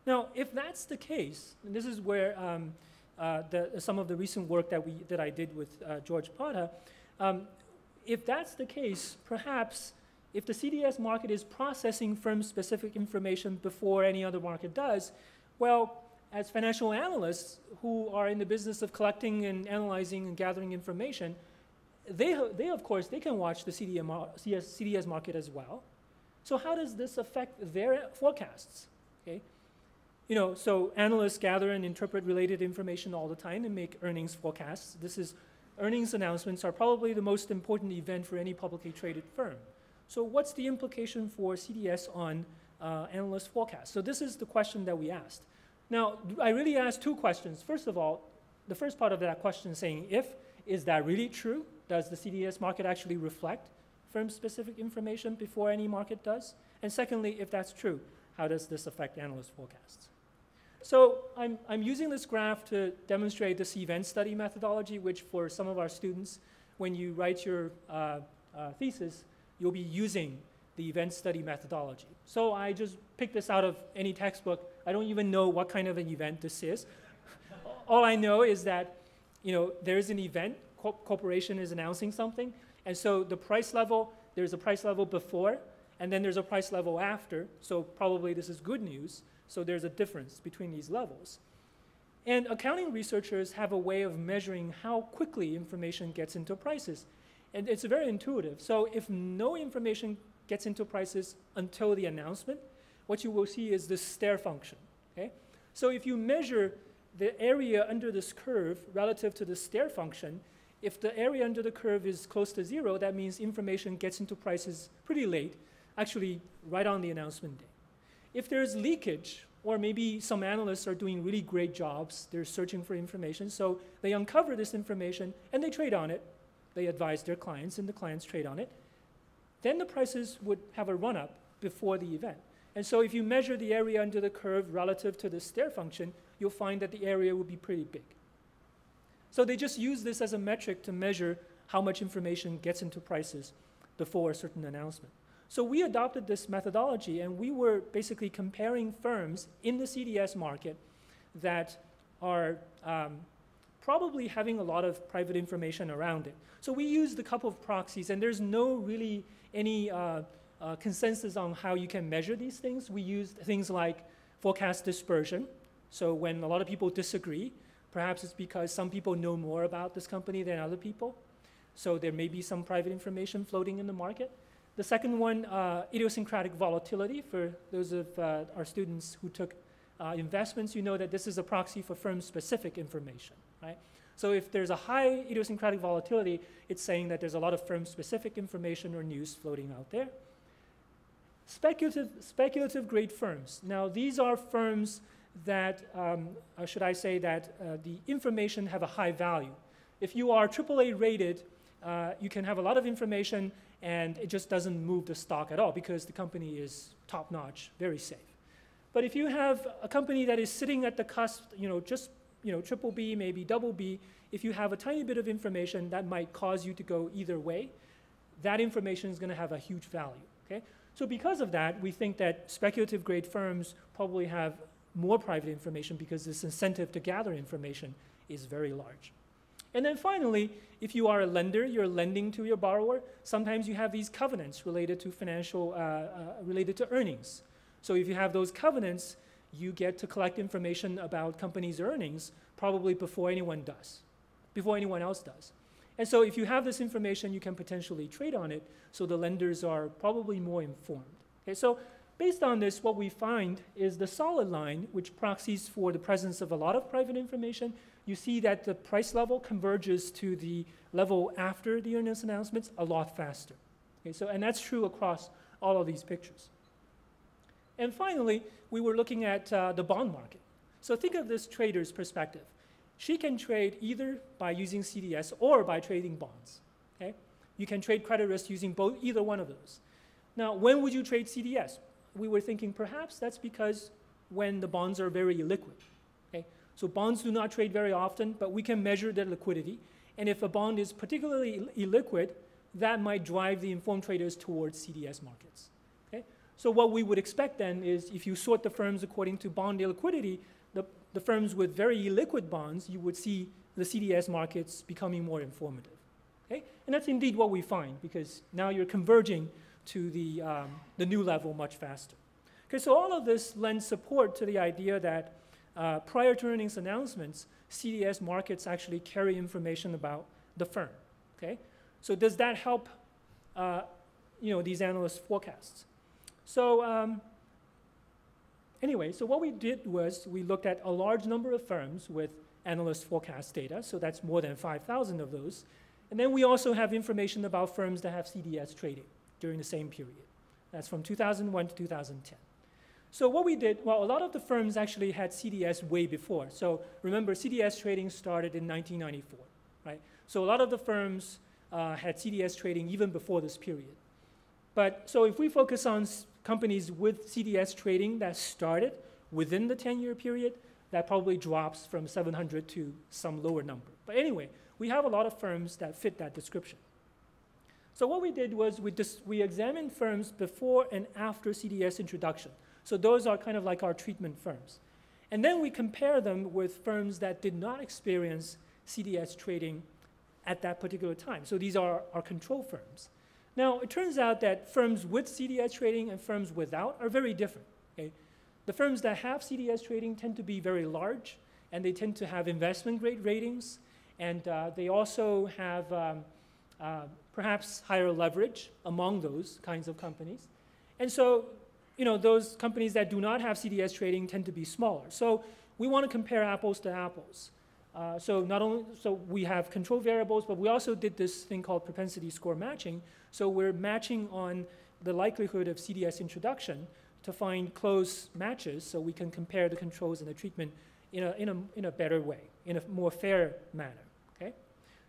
Now, if that's the case, and this is where some of the recent work that I did with George Pata, if that's the case, perhaps if the CDS market is processing firm-specific information before any other market does, well, as financial analysts who are in the business of collecting and analyzing and gathering information, they of course, they can watch the CDS market as well. So how does this affect their forecasts? Okay? So analysts gather and interpret related information all the time and make earnings forecasts. Earnings announcements are probably the most important event for any publicly traded firm. So what's the implication for CDS on analyst forecasts? So this is the question that we asked. Now, I really asked two questions. First of all, the first part of that question saying, is that really true? Does the CDS market actually reflect firm-specific information before any market does? And secondly, if that's true, how does this affect analyst forecasts? So I'm using this graph to demonstrate this event study methodology, which for some of our students, when you write your thesis, you'll be using the event study methodology. So I just picked this out of any textbook. I don't even know what kind of an event this is. All I know is that there's an event, corporation is announcing something, and so the price level, there's a price level before, and then there's a price level after, so probably this is good news. So there's a difference between these levels. And accounting researchers have a way of measuring how quickly information gets into prices. And it's very intuitive. So if no information gets into prices until the announcement, what you will see is this stair function. Okay? So if you measure the area under this curve relative to the stair function, if the area under the curve is close to 0, that means information gets into prices pretty late, actually right on the announcement day. If there's leakage, or maybe some analysts are doing really great jobs, they're searching for information, so they uncover this information and they trade on it. They advise their clients and the clients trade on it. Then the prices would have a run-up before the event. And so if you measure the area under the curve relative to the stair function, you'll find that the area will be pretty big. So they just use this as a metric to measure how much information gets into prices before a certain announcement. So we adopted this methodology, and we were basically comparing firms in the CDS market that are probably having a lot of private information around it. So we used a couple of proxies, and there's no really any consensus on how you can measure these things. We used things like forecast dispersion. So when a lot of people disagree, perhaps it's because some people know more about this company than other people. So there may be some private information floating in the market. The second one, idiosyncratic volatility. For those of our students who took investments, you know that this is a proxy for firm-specific information, right? So if there's a high idiosyncratic volatility, it's saying that there's a lot of firm-specific information or news floating out there. Speculative grade firms. Now, these are firms that, should I say that the information have a high value. If you are AAA rated, you can have a lot of information and it just doesn't move the stock at all because the company is top-notch, very safe. But if you have a company that is sitting at the cusp, just triple B, maybe double B, if you have a tiny bit of information that might cause you to go either way, that information is going to have a huge value. Okay? So because of that, we think that speculative grade firms probably have more private information because this incentive to gather information is very large. And then finally, if you are a lender, you're lending to your borrower, sometimes you have these covenants related to related to earnings. So if you have those covenants, you get to collect information about companies' earnings probably before anyone else does. And so if you have this information, you can potentially trade on it, so the lenders are probably more informed. Okay, so based on this, what we find is the solid line, which proxies for the presence of a lot of private information. You see that the price level converges to the level after the earnings announcements a lot faster. Okay, so, and that's true across all of these pictures. And finally, we were looking at the bond market. So think of this trader's perspective. She can trade either by using CDS or by trading bonds. Okay? You can trade credit risk using either one of those. Now, when would you trade CDS? We were thinking perhaps that's because when the bonds are very illiquid. Okay? So bonds do not trade very often, but we can measure their liquidity. And if a bond is particularly illiquid, that might drive the informed traders towards CDS markets. Okay? So what we would expect then is if you sort the firms according to bond illiquidity, the firms with very illiquid bonds, you would see the CDS markets becoming more informative. Okay? And that's indeed what we find, because now you're converging to the new level much faster. Okay, so all of this lends support to the idea that prior to earnings announcements, CDS markets actually carry information about the firm. Okay? So does that help these analyst forecasts? So anyway, so what we did was we looked at a large number of firms with analyst forecast data, so that's more than 5,000 of those. And then we also have information about firms that have CDS trading during the same period. That's from 2001 to 2010. So what we did, well, a lot of the firms actually had CDS way before. So remember, CDS trading started in 1994, right? So a lot of the firms had CDS trading even before this period. But so if we focus on companies with CDS trading that started within the 10-year period, that probably drops from 700 to some lower number. But anyway, we have a lot of firms that fit that description. So what we did was we examined firms before and after CDS introduction. So those are kind of like our treatment firms. And then we compare them with firms that did not experience CDS trading at that particular time. So these are our control firms. Now, it turns out that firms with CDS trading and firms without are very different. Okay? The firms that have CDS trading tend to be very large, and they tend to have investment-grade ratings, and they also have perhaps higher leverage among those kinds of companies. And so, those companies that do not have CDS trading tend to be smaller. So we want to compare apples to apples. So we have control variables, but we also did this thing called propensity score matching. So we're matching on the likelihood of CDS introduction to find close matches, so we can compare the controls and the treatment in a better way, in a more fair manner. Okay?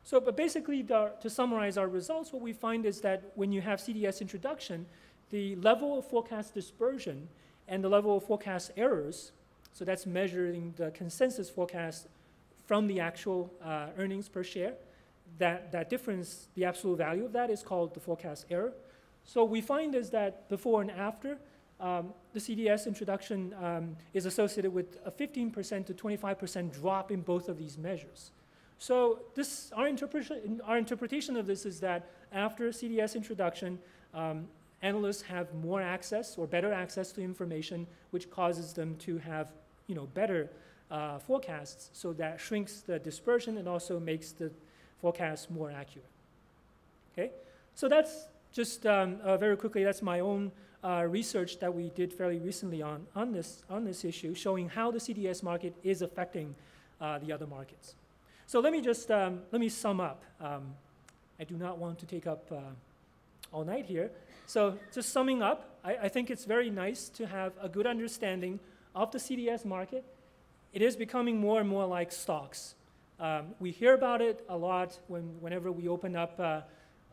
So, but basically, to summarize our results, what we find is that when you have CDS introduction, the level of forecast dispersion and the level of forecast errors, so that's measuring the consensus forecast from the actual earnings per share, that difference, the absolute value of that is called the forecast error. So we find is that before and after, the CDS introduction is associated with a 15% to 25% drop in both of these measures. So our interpretation of this is that after CDS introduction, analysts have more access or better access to information, which causes them to have better forecasts. So that shrinks the dispersion and also makes the forecast more accurate. Okay, so that's just very quickly. That's my own research that we did fairly recently on this issue, showing how the CDS market is affecting the other markets. So let me just let me sum up. I do not want to take up all night here. So just summing up, I think it's very nice to have a good understanding of the CDS market. It is becoming more and more like stocks. We hear about it a lot whenever we open up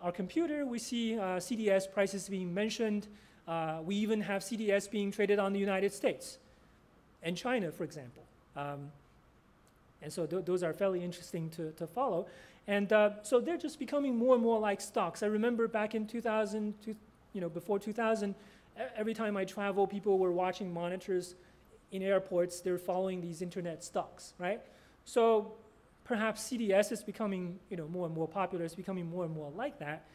our computer. We see CDS prices being mentioned. We even have CDS being traded on the United States and China, for example. And so those are fairly interesting to follow. And so they're just becoming more and more like stocks. I remember back in 2000, before 2000, every time I travel, people were watching monitors in airports. They're following these internet stocks, right? So perhaps CDS is becoming more and more popular. It's becoming more and more like that.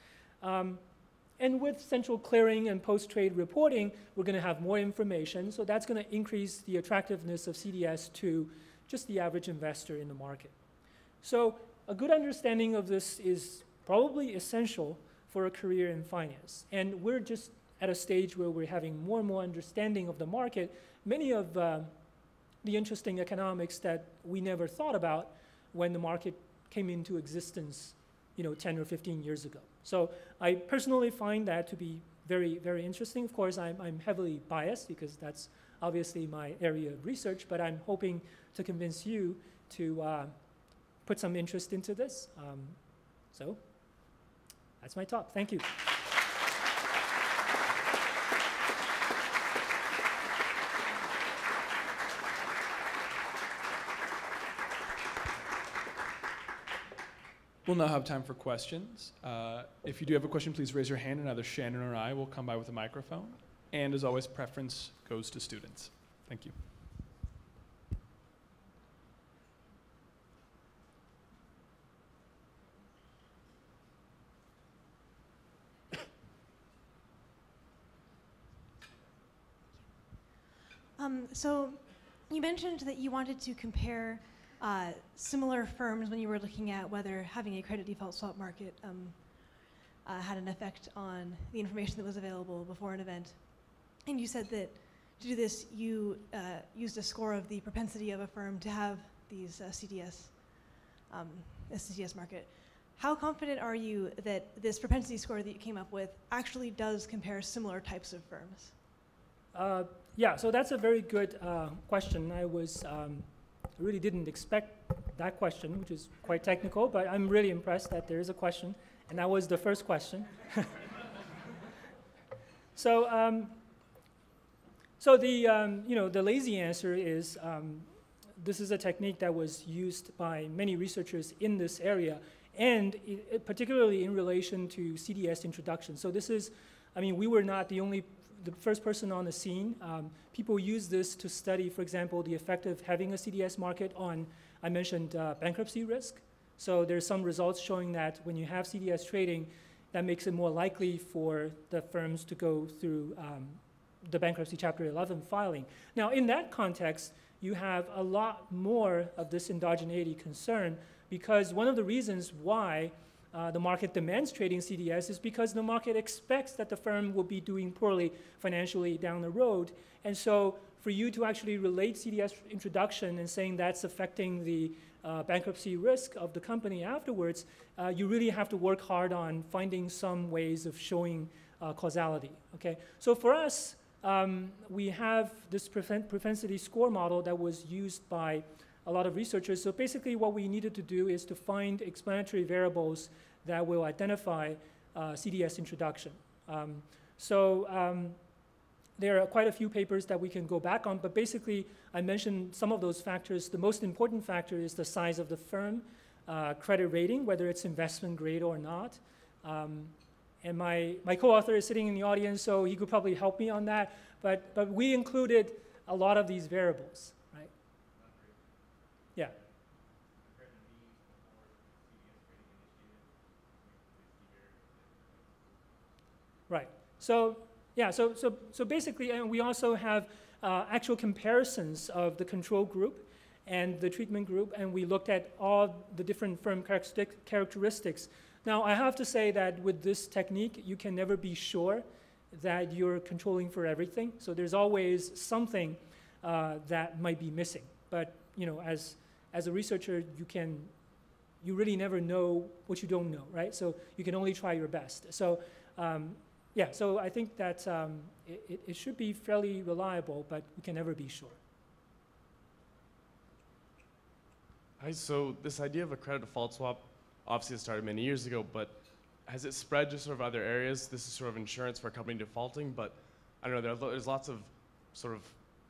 And with central clearing and post-trade reporting, we're going to have more information. So that's going to increase the attractiveness of CDS to just the average investor in the market. So a good understanding of this is probably essential for a career in finance. And we're just at a stage where we're having more and more understanding of the market. Many of the interesting economics that we never thought about when the market came into existence 10 or 15 years ago. So I personally find that to be very, very interesting. Of course, I'm heavily biased because that's obviously my area of research, but I'm hoping to convince you to put some interest into this. So that's my talk. Thank you. We'll now have time for questions. If you do have a question, please raise your hand and either Shannon or I will come by with a microphone. And as always, preference goes to students. Thank you. So you mentioned that you wanted to compare similar firms when you were looking at whether having a credit default swap market had an effect on the information that was available before an event. And you said that to do this, you used a score of the propensity of a firm to have these CDS market. How confident are you that this propensity score that you came up with actually does compare similar types of firms? Yeah, so that's a very good question. I really didn't expect that question, which is quite technical, but I'm really impressed that there is a question, and that was the first question. So the lazy answer is this is a technique that was used by many researchers in this area, and particularly in relation to CDS introduction. So this is, we were not the first person on the scene. People use this to study, for example, the effect of having a CDS market on, I mentioned bankruptcy risk. So there's some results showing that when you have CDS trading, that makes it more likely for the firms to go through the bankruptcy Chapter 11 filing. Now, in that context, you have a lot more of this endogeneity concern, because one of the reasons why the market demands trading CDS is because the market expects that the firm will be doing poorly financially down the road. And so for you to actually relate CDS introduction and saying that's affecting the bankruptcy risk of the company afterwards, you really have to work hard on finding some ways of showing causality. Okay? So for us, we have this propensity score model that was used by a lot of researchers. So basically what we needed to do is to find explanatory variables that will identify CDS introduction. There are quite a few papers that we can go back on, but basically I mentioned some of those factors. The most important factor is the size of the firm, credit rating, whether it's investment grade or not, And my co-author is sitting in the audience, so he could probably help me on that. But we included a lot of these variables, right? Yeah. Right. So yeah. So basically, and we also have actual comparisons of the control group and the treatment group, and we looked at all the different firm characteristics. Now, I have to say that with this technique, you can never be sure that you're controlling for everything. So there's always something that might be missing. But you know, as a researcher, you really never know what you don't know, right? So you can only try your best. So yeah, so I think that it should be fairly reliable, but we can never be sure. Hi, so this idea of a credit default swap obviously started many years ago, but has it spread to sort of other areas? This is sort of insurance for a company defaulting, but I don't know, there's lots of sort of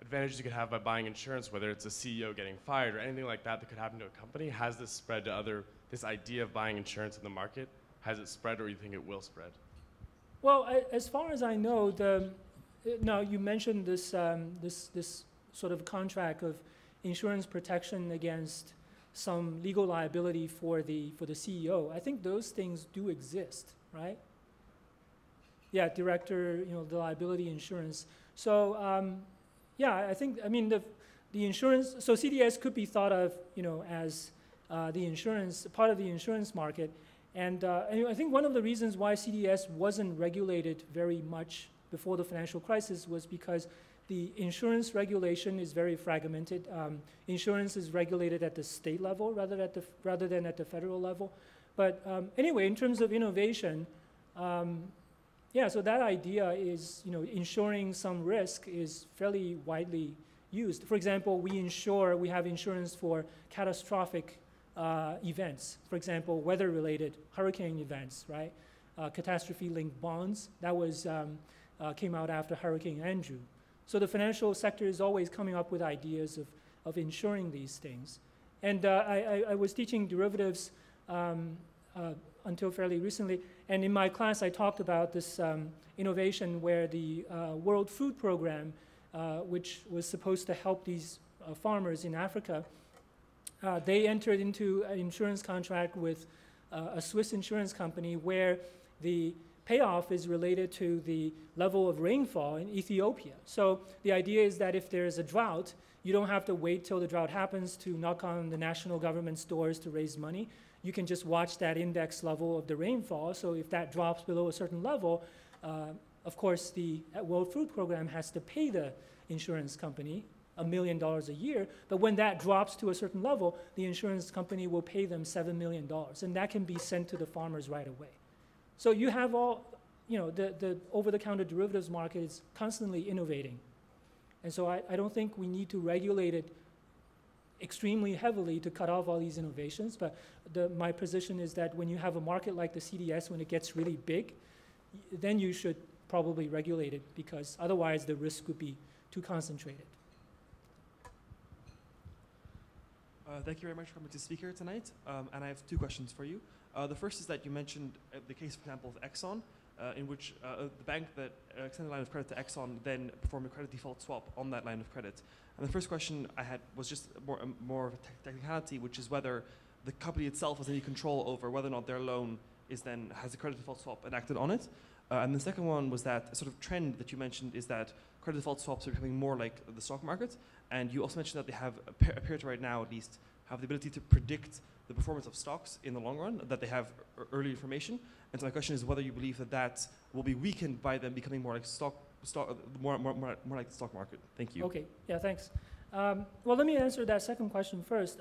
advantages you could have by buying insurance, whether it's a CEO getting fired or anything like that could happen to a company. Has this spread to this idea of buying insurance in the market, has it spread, or you think it will spread? Well, as far as I know, now you mentioned this, this sort of contract of insurance protection against some legal liability for the CEO. I think those things do exist, right? Yeah, director, the liability insurance. So yeah, I mean the insurance. So CDS could be thought of, as the insurance part of the insurance market. And I think one of the reasons why CDS wasn't regulated very much before the financial crisis was because the insurance regulation is very fragmented. Insurance is regulated at the state level rather than at the federal level. But anyway, in terms of innovation, yeah, so that idea is, insuring some risk is fairly widely used. For example, we have insurance for catastrophic events. For example, weather-related hurricane events, right? Catastrophe-linked bonds, that was came out after Hurricane Andrew. So the financial sector is always coming up with ideas of insuring these things. And I was teaching derivatives until fairly recently, and in my class I talked about this innovation where the World Food Program, which was supposed to help these farmers in Africa, they entered into an insurance contract with a Swiss insurance company where the payoff is related to the level of rainfall in Ethiopia. So the idea is that if there is a drought, you don't have to wait till the drought happens to knock on the national government's doors to raise money. You can just watch that index level of the rainfall. So if that drops below a certain level, of course, the World Food Program has to pay the insurance company $1 million a year. But when that drops to a certain level, the insurance company will pay them $7 million. And that can be sent to the farmers right away. So you have all, the over-the-counter derivatives market is constantly innovating. And so I don't think we need to regulate it extremely heavily to cut off all these innovations. But my position is that when you have a market like the CDS, when it gets really big, then you should probably regulate it, because otherwise the risk would be too concentrated. Thank you very much for coming to speak here tonight. And I have two questions for you. The first is that you mentioned the case, for example, of Exxon, in which the bank that extended a line of credit to Exxon then performed a credit default swap on that line of credit. And the first question I had was just more of a technicality, which is whether the company itself has any control over whether or not their loan has a credit default swap enacted on it. And the second one was that a sort of trend that you mentioned is that credit default swaps are becoming more like the stock market. And you also mentioned that they appear to right now at least have the ability to predict the performance of stocks in the long run, that they have early information. And so my question is whether you believe that will be weakened by them becoming more like more like the stock market. Thank you. Okay, yeah, thanks. Well, let me answer that second question first.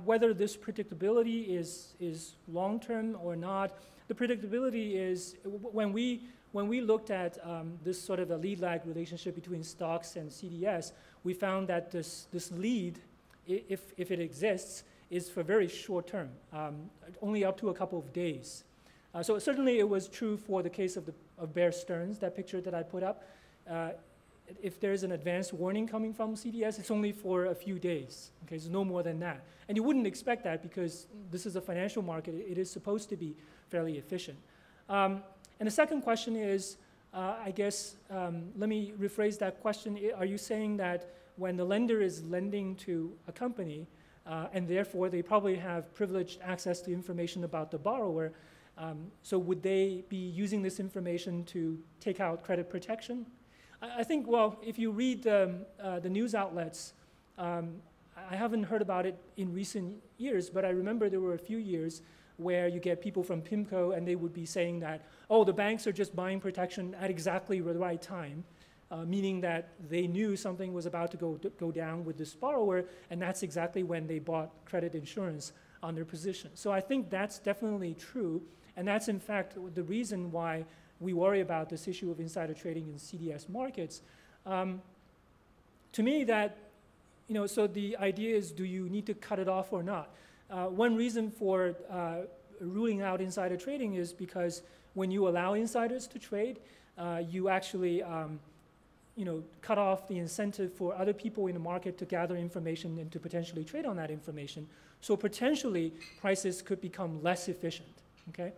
Whether this predictability is long-term or not, the predictability is when we looked at this sort of a lead-lag relationship between stocks and CDS, we found that this lead, if it exists, is for very short term, only up to a couple of days. So certainly it was true for the case of Bear Stearns, that picture that I put up. If there's an advanced warning coming from CDS, it's only for a few days. Okay, so no more than that. And you wouldn't expect that because this is a financial market. It is supposed to be fairly efficient. And the second question is, I guess, let me rephrase that question. Are you saying that when the lender is lending to a company, and therefore they probably have privileged access to information about the borrower, so would they be using this information to take out credit protection? I think, well, if you read the news outlets, I haven't heard about it in recent years, but I remember there were a few years where you get people from PIMCO and they would be saying that, oh, the banks are just buying protection at exactly the right time, meaning that they knew something was about to go down with this borrower, and that's exactly when they bought credit insurance on their position. So I think that's definitely true, and that's in fact the reason why we worry about this issue of insider trading in CDS markets. To me, that, so the idea is, do you need to cut it off or not? One reason for ruling out insider trading is because when you allow insiders to trade, you actually cut off the incentive for other people in the market to gather information and to potentially trade on that information. So potentially, prices could become less efficient, okay?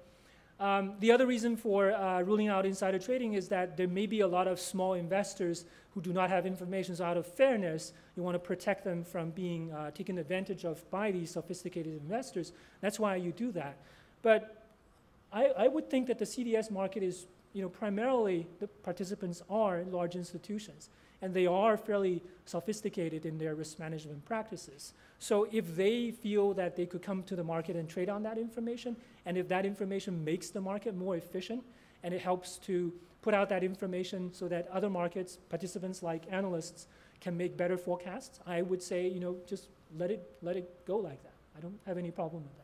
The other reason for ruling out insider trading is that there may be a lot of small investors who do not have information. So out of fairness, you want to protect them from being taken advantage of by these sophisticated investors. That's why you do that. But I would think that the CDS market is, primarily the participants are large institutions, and they are fairly sophisticated in their risk management practices. So if they feel that they could come to the market and trade on that information, and if that information makes the market more efficient, and it helps to put out that information so that other markets, participants like analysts, can make better forecasts, I would say, just let it go like that. I don't have any problem with that.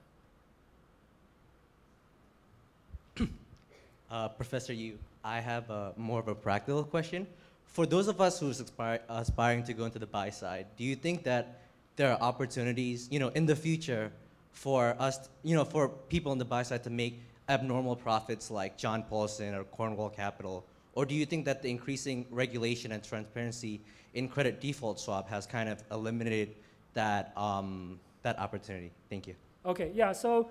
Professor Yu, I have more of a practical question. For those of us who's aspiring to go into the buy side, do you think that there are opportunities, in the future for us, for people on the buy side to make abnormal profits like John Paulson or Cornwall Capital? Or do you think that the increasing regulation and transparency in credit default swap has kind of eliminated that, that opportunity? Thank you. Okay, yeah, so,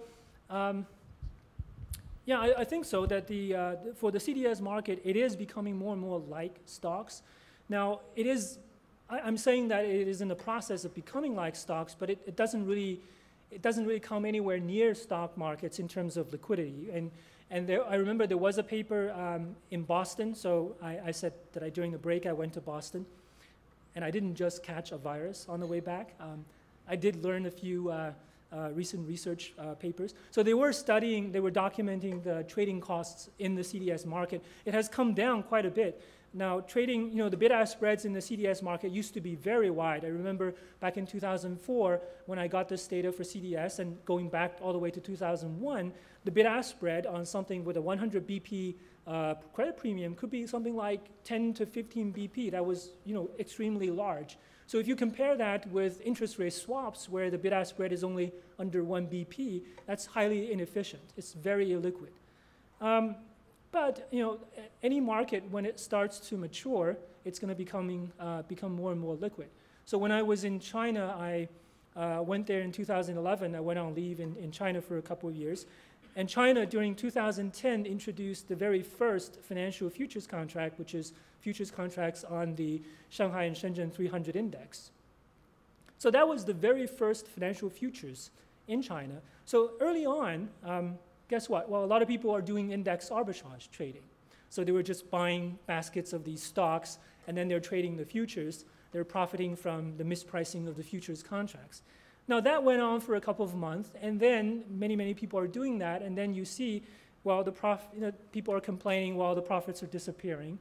yeah, I think so, that for the CDS market, it is becoming more and more like stocks. Now, I'm saying that it is in the process of becoming like stocks, but it doesn't really come anywhere near stock markets in terms of liquidity. And I remember there was a paper in Boston, so I said that during the break I went to Boston, and I didn't just catch a virus on the way back. I did learn a few recent research papers. So they were documenting the trading costs in the CDS market. It has come down quite a bit. Now, trading, the bid-ask spreads in the CDS market used to be very wide. I remember back in 2004, when I got this data for CDS, and going back all the way to 2001, the bid-ask spread on something with a 100 BP credit premium could be something like 10 to 15 BP. That was, extremely large. So if you compare that with interest rate swaps, where the bid-ask spread is only under 1 BP, that's highly inefficient. It's very illiquid. But any market, when it starts to mature, it's going to become more and more liquid. So when I was in China, I went there in 2011. I went on leave in China for a couple of years. And China, during 2010, introduced the very first financial futures contract, which is futures contracts on the Shanghai and Shenzhen 300 index. So that was the very first financial futures in China. So early on, guess what? Well, a lot of people are doing index arbitrage trading. So they were just buying baskets of these stocks, and then they're trading the futures. They're profiting from the mispricing of the futures contracts. Now, that went on for a couple of months, and then many people are doing that, and then you see, well, people are complaining while the profits are disappearing.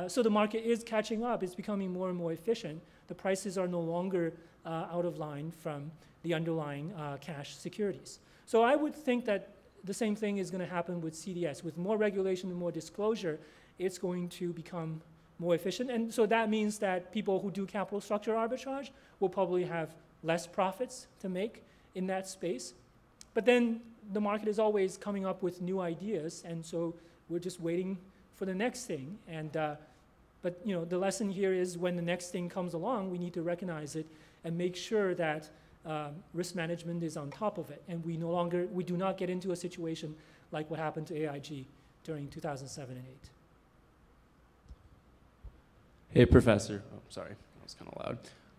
So the market is catching up. It's becoming more and more efficient. The prices are no longer out of line from the underlying cash securities. So I would think that the same thing is going to happen with CDS. With more regulation and more disclosure, it's going to become more efficient. And so that means that people who do capital structure arbitrage will probably have less profits to make in that space. But then the market is always coming up with new ideas, and so we're just waiting for the next thing. And but the lesson here is, when the next thing comes along, we need to recognize it and make sure that risk management is on top of it, and we do not get into a situation like what happened to AIG during 2007 and 8. Hey, Professor. Oh, sorry, that was kind of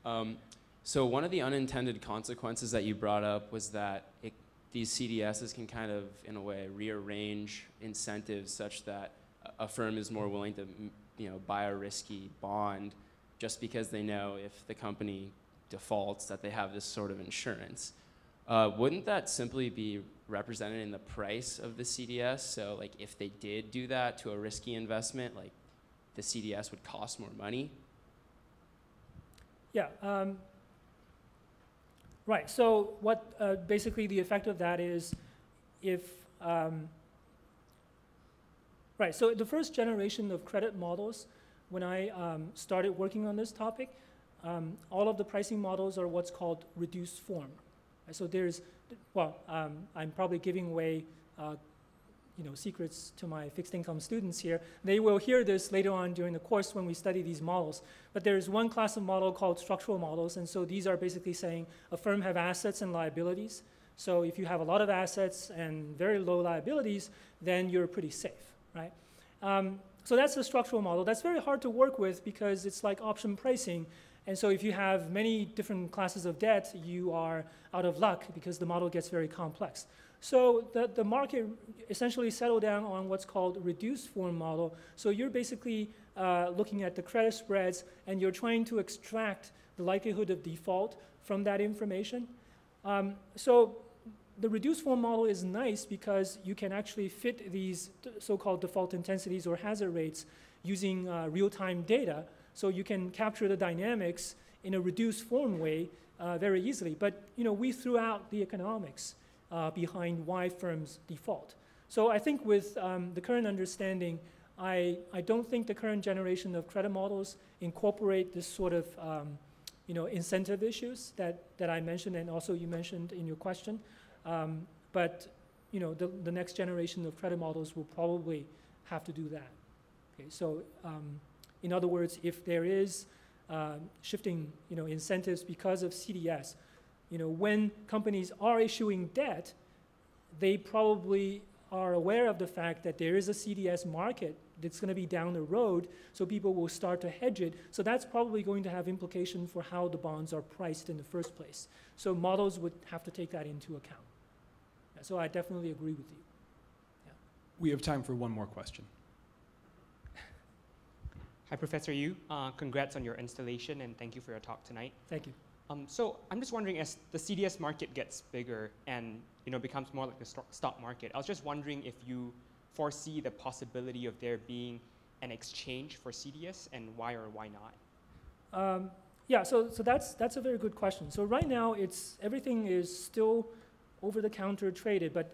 loud. So one of the unintended consequences that you brought up was that these CDSs can kind of, in a way, rearrange incentives such that a firm is more willing to, buy a risky bond just because they know if the company defaults that they have this sort of insurance. Wouldn't that simply be represented in the price of the CDS? So, like, if they did do that to a risky investment, like, the CDS would cost more money? Yeah. Right. So what basically the effect of that is if right. So the first generation of credit models, when I started working on this topic, all of the pricing models are what's called reduced form. So there's, well, I'm probably giving away secrets to my fixed income students here. They will hear this later on during the course when we study these models. But there's one class of model called structural models, and so these are basically saying a firm have assets and liabilities. So if you have a lot of assets and very low liabilities, then you're pretty safe, right? So that's the structural model. That's very hard to work with because it's like option pricing. And so if you have many different classes of debt, you are out of luck because the model gets very complex. So the market essentially settled down on what's called reduced form model. So you're basically looking at the credit spreads and you're trying to extract the likelihood of default from that information. So the reduced form model is nice because you can actually fit these so-called default intensities or hazard rates using real-time data. So you can capture the dynamics in a reduced form way very easily. But we threw out the economics behind why firms default. So I think with the current understanding, I don't think the current generation of credit models incorporate this sort of incentive issues that I mentioned and also you mentioned in your question. But the next generation of credit models will probably have to do that. Okay, so in other words, if there is shifting incentives because of CDS, when companies are issuing debt, they probably are aware of the fact that there is a CDS market that's going to be down the road, so people will start to hedge it. So that's probably going to have implications for how the bonds are priced in the first place. So models would have to take that into account. So I definitely agree with you. Yeah. We have time for one more question. Hi, Professor Yu. Congrats on your installation, and thank you for your talk tonight. Thank you. So I'm just wondering, as the CDS market gets bigger and becomes more like the stock market, I was just wondering if you foresee the possibility of there being an exchange for CDS, and why or why not? Yeah, so that's a very good question. So right now, everything is still over-the-counter traded, but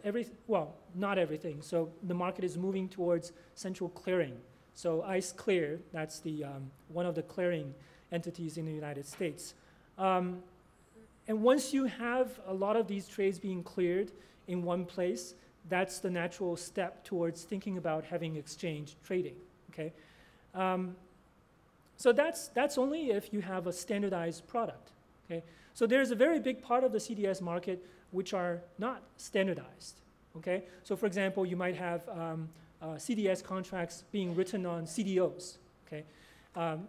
not everything. So the market is moving towards central clearing. So ICE Clear, that's the one of the clearing entities in the United States. And once you have a lot of these trades being cleared in one place, that's the natural step towards thinking about having exchange trading. Okay, so that's only if you have a standardized product. Okay, so there's a very big part of the CDS market which are not standardized. Okay, so for example, you might have CDS contracts being written on CDOs. Okay.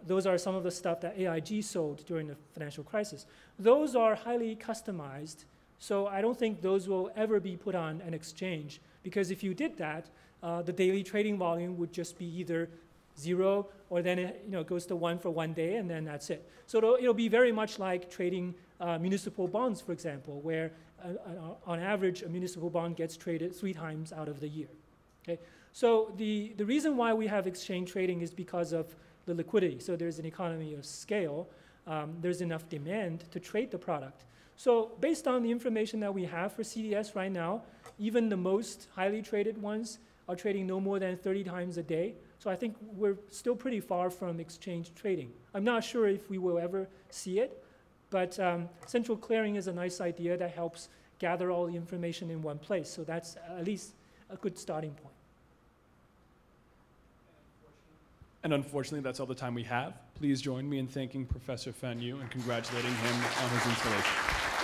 Those are some of the stuff that AIG sold during the financial crisis. Those are highly customized, so I don't think those will ever be put on an exchange, because if you did that, the daily trading volume would just be either 0 or then it goes to 1 for 1 day and then that's it. So it'll be very much like trading municipal bonds, for example, where on average a municipal bond gets traded 3 times out of the year. Okay? So the reason why we have exchange trading is because of the liquidity. So there's an economy of scale. There's enough demand to trade the product. So based on the information that we have for CDS right now, even the most highly traded ones are trading no more than 30 times a day. So I think we're still pretty far from exchange trading. I'm not sure if we will ever see it, but central clearing is a nice idea that helps gather all the information in one place. So that's at least a good starting point. And unfortunately, that's all the time we have. Please join me in thanking Professor Fan Yu and congratulating him on his installation.